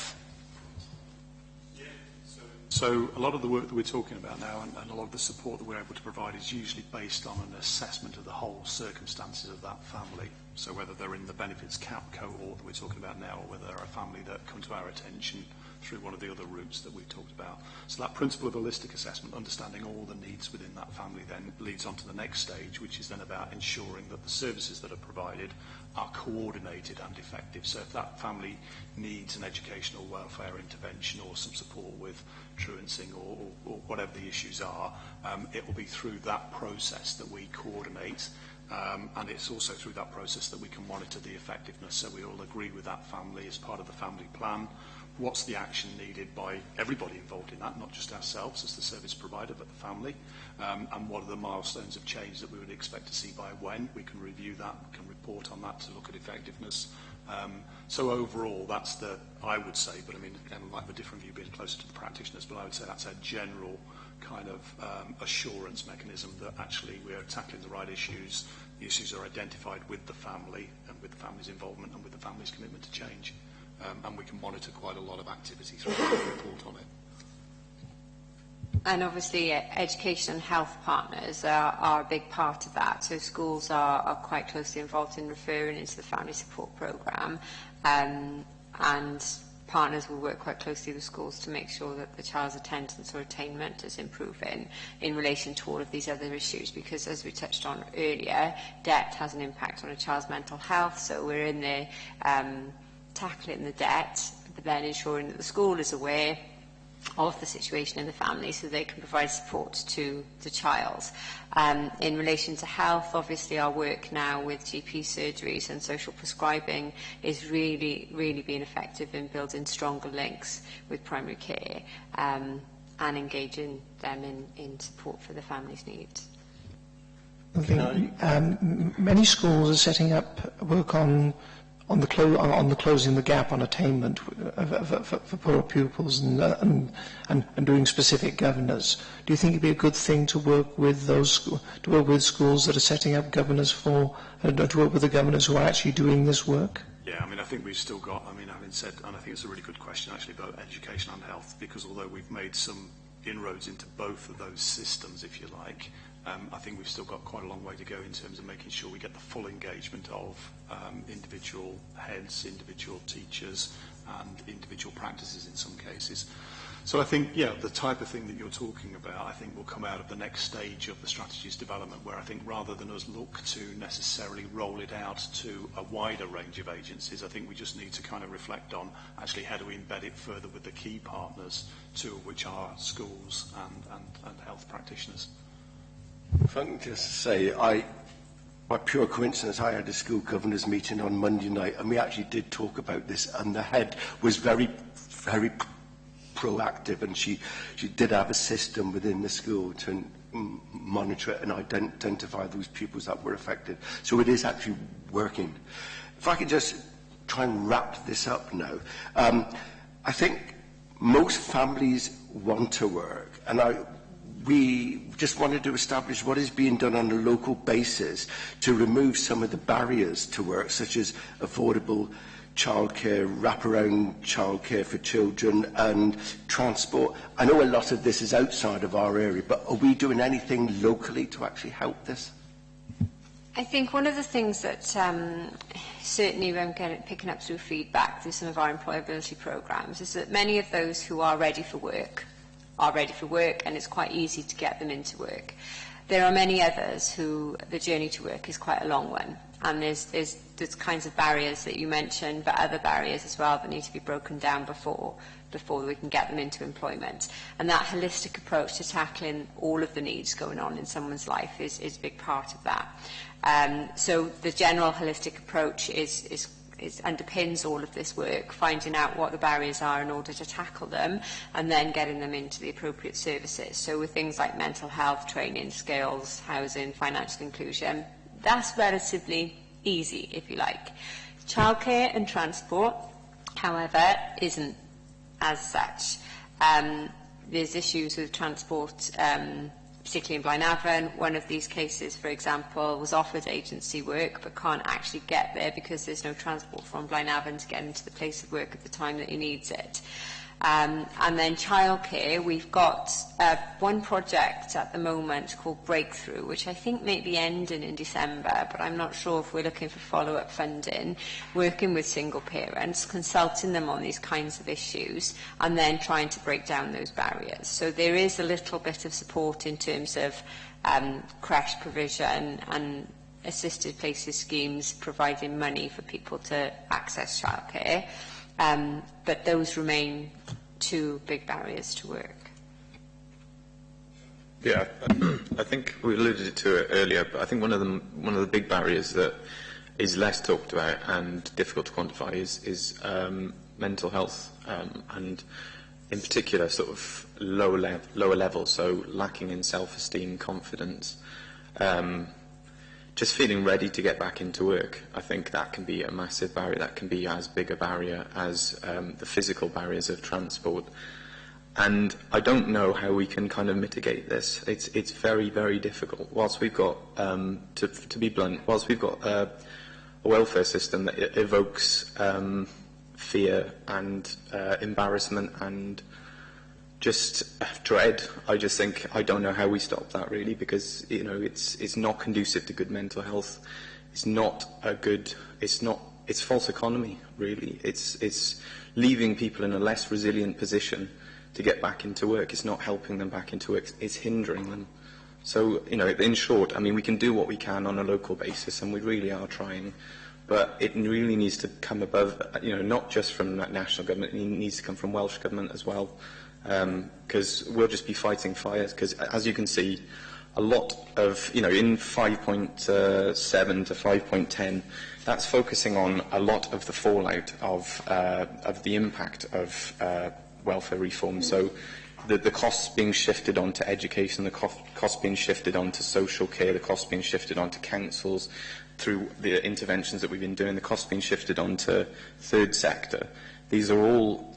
So a lot of the work that we're talking about now and a lot of the support that we're able to provide is usually based on an assessment of the whole circumstances of that family. So whether they're in the benefits cap cohort that we're talking about now, or whether they're a family that come to our attention through one of the other routes that we've talked about. So that principle of holistic assessment, understanding all the needs within that family, then leads on to the next stage, which is then about ensuring that the services that are provided are coordinated and effective. So if that family needs an educational welfare intervention or some support with truancing or whatever the issues are, it will be through that process that we coordinate, and it's also through that process that we can monitor the effectiveness. So we all agree with that family as part of the family plan. What's the action needed by everybody involved in that, not just ourselves as the service provider, but the family, and what are the milestones of change that we would expect to see by when. We can review that, we can report on that to look at effectiveness. So overall, that's I would say, but I mean, Emma might have a different view being closer to the practitioners, but I would say that's a general kind of assurance mechanism that actually we're tackling the right issues. The issues are identified with the family and with the family's involvement and with the family's commitment to change. And we can monitor quite a lot of activity through the report on it. And obviously, education and health partners are a big part of that. So schools are quite closely involved in referring into the family support programme, and partners will work quite closely with schools to make sure that the child's attendance or attainment is improving in relation to all of these other issues, because as we touched on earlier, debt has an impact on a child's mental health, so we're in there tackling the debt, but then ensuring that the school is aware of the situation in the family so they can provide support to the child. In relation to health, obviously our work now with GP surgeries and social prescribing is really being effective in building stronger links with primary care and engaging them in support for the family's needs. I think many schools are setting up work on the closing the gap on attainment for poor pupils and doing specific governors. Do you think it'd be a good thing to work with schools that are setting up governors to work with the governors who are actually doing this work? Yeah, I mean, I think we've still got, I mean, having said, and I think it's a really good question actually about education and health, because although we've made some inroads into both of those systems, if you like, I think we've still got quite a long way to go in terms of making sure we get the full engagement of individual heads, individual teachers and individual practices in some cases. So I think, yeah, the type of thing that you're talking about, I think will come out of the next stage of the strategy's development, where I think rather than us look to necessarily roll it out to a wider range of agencies, I think we just need to kind of reflect on actually how do we embed it further with the key partners, two of which are schools and health practitioners. If I can just say, by pure coincidence, I had a school governors meeting on Monday night, and we actually did talk about this, and the head was very proactive, and she did have a system within the school to monitor it and identify those pupils that were affected. So it is actually working. If I could just try and wrap this up now. I think most families want to work, and we just wanted to establish what is being done on a local basis to remove some of the barriers to work, such as affordable childcare, wraparound childcare for children and transport. I know a lot of this is outside of our area, but are we doing anything locally to actually help this? I think one of the things that certainly I'm picking up through feedback through some of our employability programmes is that many of those who are ready for work and it's quite easy to get them into work. There are many others who the journey to work is quite a long one, and there's kinds of barriers that you mentioned, but other barriers as well that need to be broken down before we can get them into employment. And that holistic approach to tackling all of the needs going on in someone's life is a big part of that. So the general holistic approach underpins all of this work, finding out what the barriers are in order to tackle them, and then getting them into the appropriate services. So with things like mental health, training, skills, housing, financial inclusion, that's relatively easy, if you like. Childcare and transport, however, isn't as such. There's issues with transport, particularly in Blaenavon. One of these cases, for example, was offered agency work but can't actually get there because there's no transport from Blaenavon to get into the place of work at the time that he needs it. And then childcare, we've got one project at the moment called Breakthrough, which I think may be ending in December, but I'm not sure if we're looking for follow-up funding, working with single parents, consulting them on these kinds of issues, and then trying to break down those barriers. So there is a little bit of support in terms of creche provision and assisted places schemes, providing money for people to access childcare. But those remain two big barriers to work. Yeah, I think we alluded to it earlier, but I think one of the big barriers that is less talked about and difficult to quantify is mental health, and in particular sort of lower level, so lacking in self-esteem, confidence. Just feeling ready to get back into work, I think that can be a massive barrier. That can be as big a barrier as the physical barriers of transport. And I don't know how we can kind of mitigate this. It's very, very difficult. Whilst we've got, to be blunt, whilst we've got a welfare system that evokes fear and embarrassment and just dread. I just think, I don't know how we stop that really, because, you know, it's not conducive to good mental health. It's not a good, it's false economy, really. It's leaving people in a less resilient position to get back into work. It's not helping them back into work. It's hindering them. So, you know, in short, I mean, we can do what we can on a local basis, and we really are trying. But it really needs to come above, you know, not just from that national government. It needs to come from Welsh government as well. Because we'll just be fighting fires. Because, as you can see, a lot of, you know, in 5.7 to 5.10, that's focusing on a lot of the fallout of the impact of welfare reform. So the costs being shifted onto education, the costs being shifted onto social care, the costs being shifted onto councils through the interventions that we've been doing, the costs being shifted onto third sector. These are all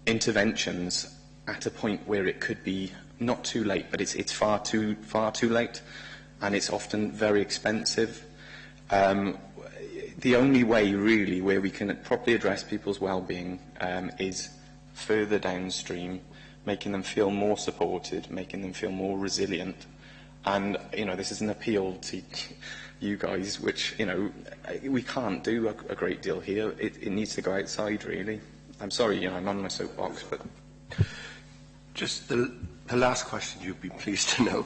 interventions at a point where it could be not too late, but it's far too late, and it's often very expensive. The only way, really, where we can properly address people's well-being is further downstream, making them feel more supported, making them feel more resilient. And, you know, this is an appeal to you guys, which, you know, we can't do a great deal here. It needs to go outside, really. I'm sorry, you know, I'm on my soapbox, but... Just the last question you'd be pleased to know.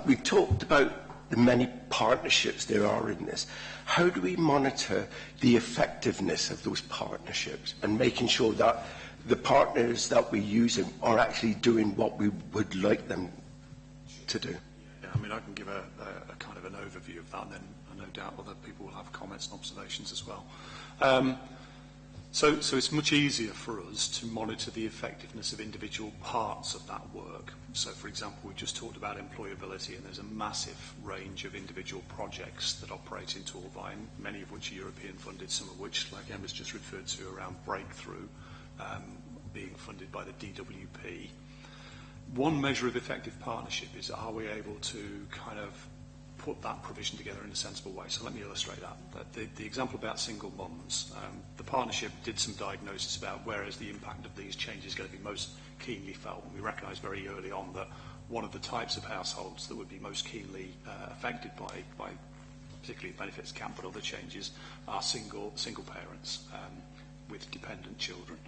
We've talked about the many partnerships there are in this. How do we monitor the effectiveness of those partnerships and making sure that the partners that we're using are actually doing what we would like them to do? Yeah, I mean, I can give a kind of an overview of that, and then no doubt other people will have comments and observations as well. So it's much easier for us to monitor the effectiveness of individual parts of that work. So, for example, we just talked about employability, and there's a massive range of individual projects that operate in Torfaen, many of which are European funded, some of which, like Emma's just referred to, around Breakthrough, being funded by the DWP. One measure of effective partnership is, are we able to kind of put that provision together in a sensible way? So let me illustrate that. The example about single mums, the partnership did some diagnosis about where is the impact of these changes going to be most keenly felt. And we recognised very early on that one of the types of households that would be most keenly affected by particularly benefits cap, but other changes, are single parents with dependent children.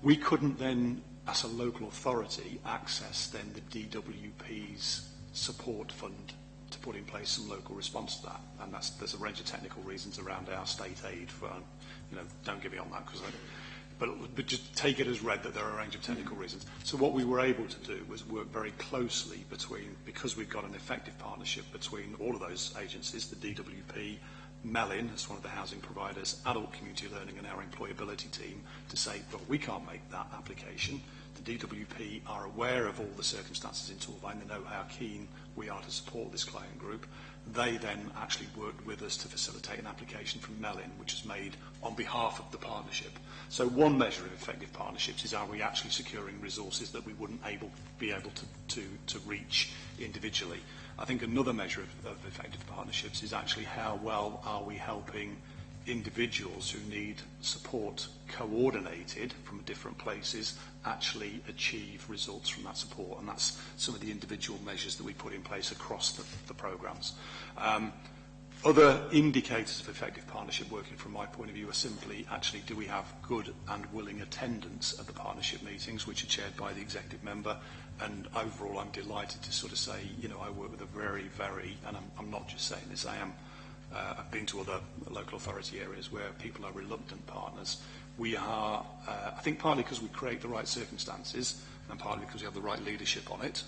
We couldn't then, as a local authority, access then the DWP's support fund to put in place some local response to that, and there's a range of technical reasons around our state aid for, you know, don't get me on that, but just take it as read that there are a range of technical reasons. So what we were able to do was work very closely because we've got an effective partnership between all of those agencies, the DWP, Mellin, as one of the housing providers, Adult Community Learning, and our employability team, to say, well, we can't make that application. The DWP are aware of all the circumstances in Torfaen. They know how keen we are to support this client group. They then actually worked with us to facilitate an application from Mellin, which is made on behalf of the partnership. So one measure of effective partnerships is, are we actually securing resources that we wouldn't be able to reach individually? I think another measure of effective partnerships is actually how well are we helping individuals who need support coordinated from different places actually achieve results from that support, and that's some of the individual measures that we put in place across the programmes. Other indicators of effective partnership, working from my point of view, are simply actually, do we have good and willing attendance at the partnership meetings, which are chaired by the executive member? And overall, I'm delighted to sort of say, you know, I work with a very, and I'm not just saying this, I've been to other local authority areas where people are reluctant partners. We are, I think, partly because we create the right circumstances, and partly because we have the right leadership on it.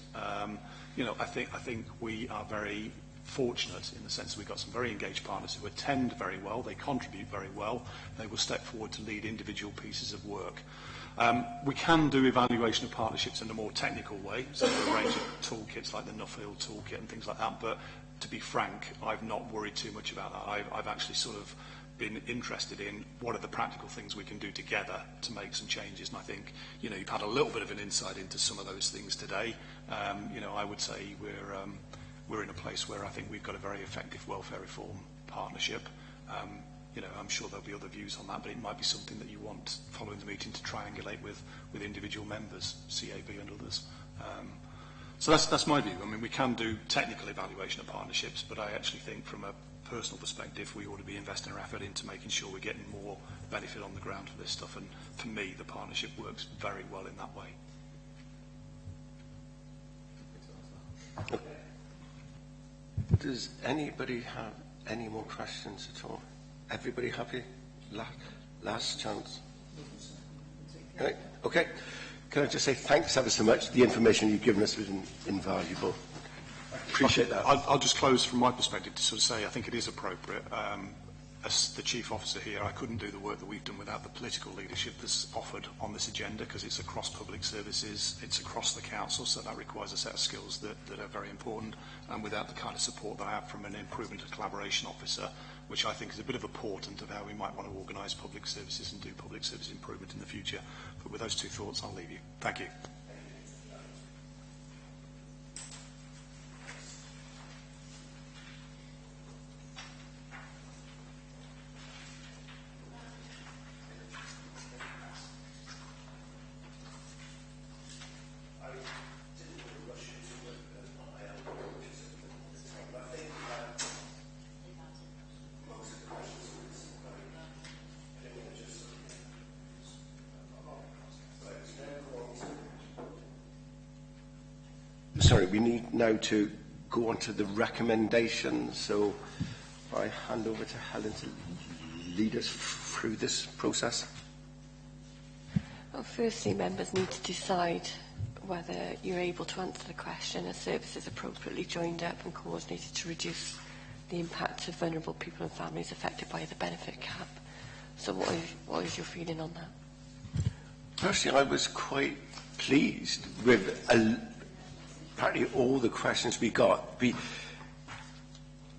You know, I think we are very fortunate in the sense that we've got some very engaged partners who attend very well, they contribute very well, they will step forward to lead individual pieces of work. We can do evaluation of partnerships in a more technical way, so a range of toolkits like the Nuffield toolkit and things like that, but to be frank, I've not worried too much about that. I've actually sort of been interested in what are the practical things we can do together to make some changes, and I think, you know, you've had a little bit of an insight into some of those things today. You know, I would say we're in a place where I think we've got a very effective welfare reform partnership. you know, I'm sure there'll be other views on that, but it might be something that you want following the meeting to triangulate with individual members, CAB and others. So that's my view. I mean, we can do technical evaluation of partnerships, but I actually think from a personal perspective, we ought to be investing our effort into making sure we're getting more benefit on the ground for this stuff. And for me, the partnership works very well in that way. Does anybody have any more questions at all? Everybody happy? Last chance. Right. Okay. Can I just say thanks ever so much? The information you've given us was invaluable. Appreciate that. I'll just close from my perspective to sort of say I think it is appropriate. As the Chief Officer here, I couldn't do the work that we've done without the political leadership that's offered on this agenda, because it's across public services, it's across the council, so that requires a set of skills that are very important, and without the kind of support that I have from an improvement and collaboration officer, which I think is a bit of a portent of how we might want to organise public services and do public service improvement in the future. But with those two thoughts, I'll leave you. Thank you. Sorry, we need now to go on to the recommendations. So I hand over to Helen to lead us through this process. Well, firstly, members need to decide whether you're able to answer the question: are services appropriately joined up and coordinated to reduce the impact of vulnerable people and families affected by the benefit cap? So what is your feeling on that? Personally, I was quite pleased with apparently all the questions we got.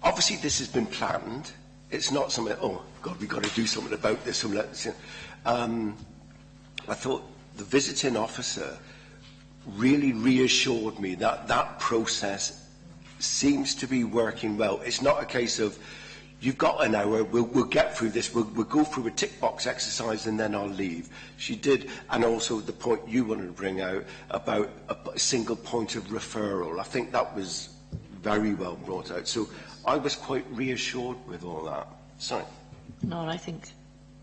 Obviously, this has been planned. It's not something, oh, God, we've got to do something about this. I thought the visiting officer really reassured me that that process seems to be working well. It's not a case of, you've got an hour, we'll get through this, we'll go through a tick box exercise and then I'll leave. She did, and also the point you wanted to bring out about a single point of referral. I think that was very well brought out. So I was quite reassured with all that. Sorry. No, I think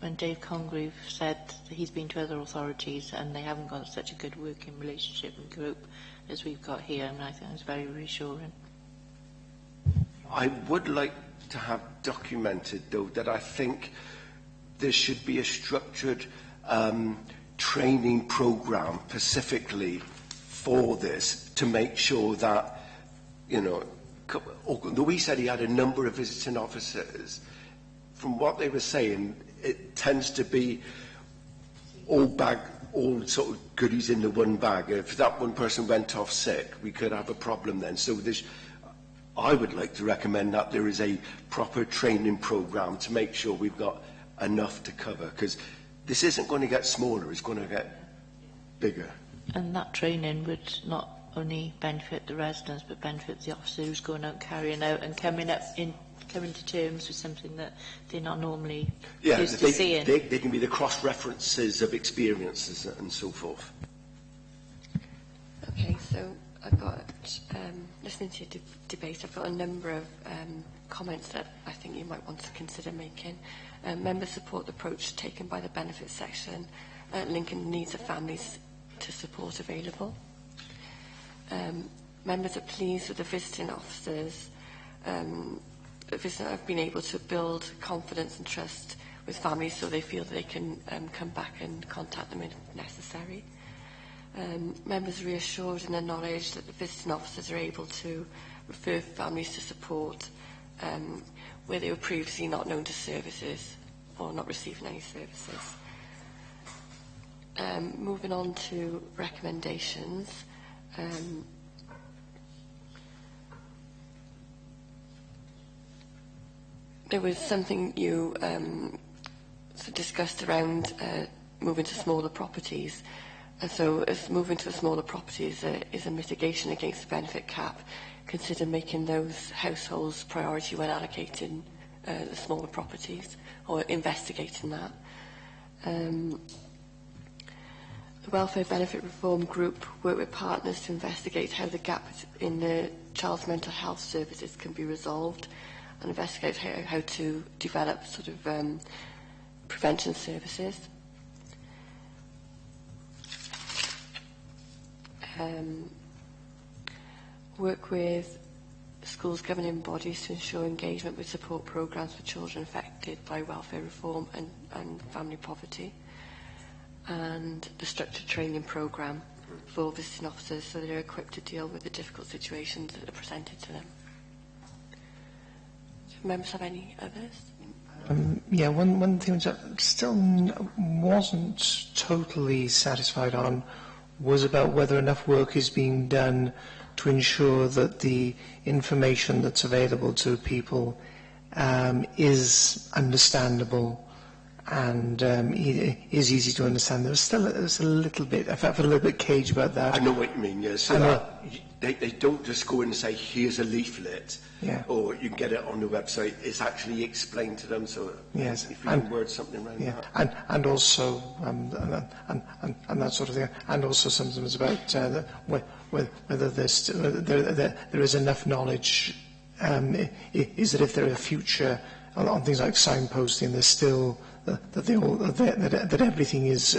when Dave Congreve said that he's been to other authorities and they haven't got such a good working relationship and group as we've got here, and I think it was very reassuring. I would like to have documented, though, that I think there should be a structured training programme specifically for this, to make sure that, you know, though we said he had a number of visiting officers, from what they were saying, it tends to be all sort of goodies in the one bag. If that one person went off sick, we could have a problem then. So I would like to recommend that there is a proper training programme to make sure we've got enough to cover, because this isn't going to get smaller, it's going to get bigger. And that training would not only benefit the residents, but benefit the officer who's going out, carrying out and coming to terms with something that they're not normally used to seeing. They can be the cross-references of experiences and so forth. Okay, so I've got, listening to your debate, I've got a number of comments that I think you might want to consider making. Members support the approach taken by the benefits section, linking the needs of families to support available. Members are pleased with the visiting officers have been able to build confidence and trust with families, so they feel that they can come back and contact them if necessary. Members are reassured in the knowledge that the visiting officers are able to refer families to support where they were previously not known to services or not receiving any services. Moving on to recommendations. There was something you discussed around moving to smaller properties. And so as moving to a smaller property is a mitigation against the benefit cap, consider making those households priority when allocating the smaller properties, or investigating that. The Welfare Benefit Reform Group work with partners to investigate how the gap in the child's mental health services can be resolved, and investigate how to develop sort of prevention services. Work with schools' governing bodies to ensure engagement with support programmes for children affected by welfare reform and family poverty, and the structured training programme for visiting officers so they're equipped to deal with the difficult situations that are presented to them. Do members have any others? Yeah, one thing which I still wasn't totally satisfied on was about whether enough work is being done to ensure that the information that's available to people is understandable and is easy to understand. There's a little bit, I felt a little bit caged about that. I know what you mean, yes. So they don't just go in and say, here's a leaflet, yeah, or you can get it on the website. It's actually explained to them, so yes, if you can word something around that. And also, and that sort of thing, and also sometimes about whether there is enough knowledge, is that if there are future, on things like signposting, there's still that everything is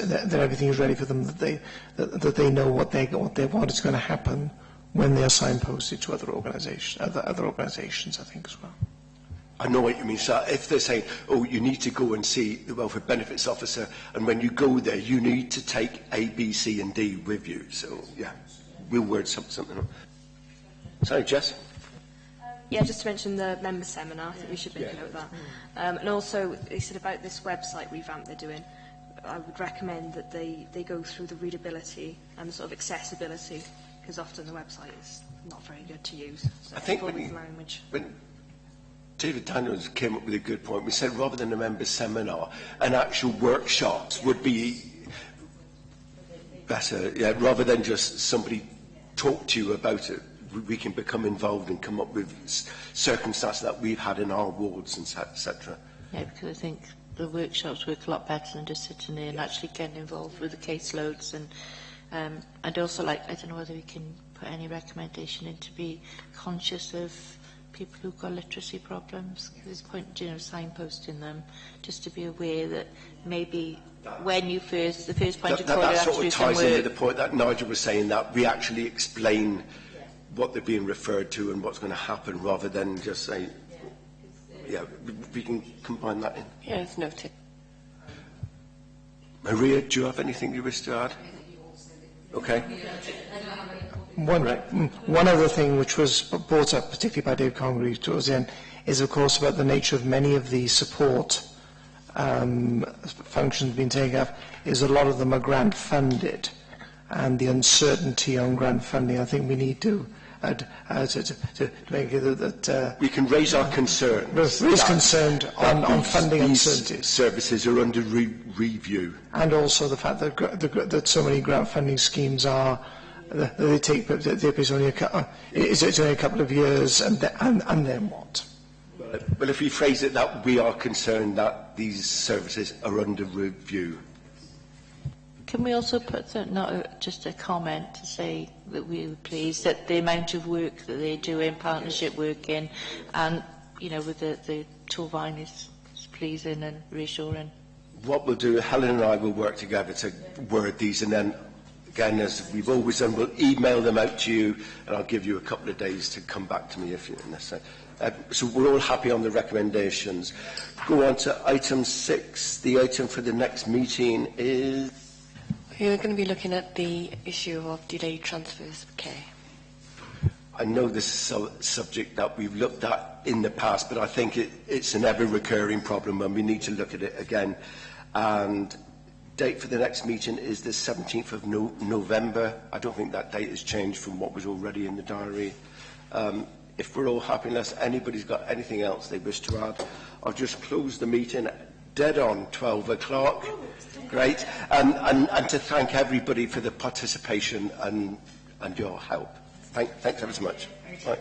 ready for them, that they know what is going to happen when they are signposted to other organisations, I think, as well. I know what you mean. So if they're saying, oh, you need to go and see the welfare benefits officer, and when you go there, you need to take A, B, C, and D with you. So, yeah, we'll word something up. Sorry, Jess? Yeah, just to mention the member seminar, I think we should make a note of that. And also, they said about this website revamp they're doing, I would recommend that they go through the readability and the sort of accessibility, because often the website is not very good to use. So I think when David Daniels came up with a good point, we said rather than a member seminar, an actual workshops would be better, yeah, rather than just somebody talk to you about it. We can become involved and come up with circumstances that we've had in our wards, etc. Yeah, because I think the workshops work a lot better than just sitting there and actually getting involved with the caseloads. And also, like, I don't know whether we can put any recommendation in to be conscious of people who've got literacy problems. There's a point, signposting them, just to be aware that maybe when you the first point of call, that sort of ties into the point that Nigel was saying, that we actually explain what they're being referred to and what's going to happen, rather than just say, yeah, we can combine that in. Yeah, it's noted. Maria, do you have anything you wish to add? Okay. One other thing which was brought up, particularly by Dave Congreve towards the end, is of course about the nature of many of the support functions being taken up, is a lot of them are grant funded, and the uncertainty on grant funding, I think we need to make it that we can raise our concern. Raise concern on funding uncertainties. Services are under review, and also the fact that so many grant funding schemes are they take it's only a couple of years, and then what? Well, if we phrase it that we are concerned that these services are under review. Can we also put just a comment to say that we were pleased that the amount of work that they do in partnership working, and with the Torvine is pleasing and reassuring. What we'll do, Helen and I will work together to word these, and then again, as we've always done, we'll email them out to you, and I'll give you a couple of days to come back to me if you're necessary. So we're all happy on the recommendations. Go on to item 6. The item for the next meeting is... We're going to be looking at the issue of delayed transfers of care. I know this is a subject that we've looked at in the past, but I think it's an ever-recurring problem, and we need to look at it again. And date for the next meeting is the 17th of November. I don't think that date has changed from what was already in the diary. If we're all happy, unless anybody's got anything else they wish to add, I'll just close the meeting dead on 12 o'clock. Great. And to thank everybody for the participation and your help. Thanks ever so much. Right.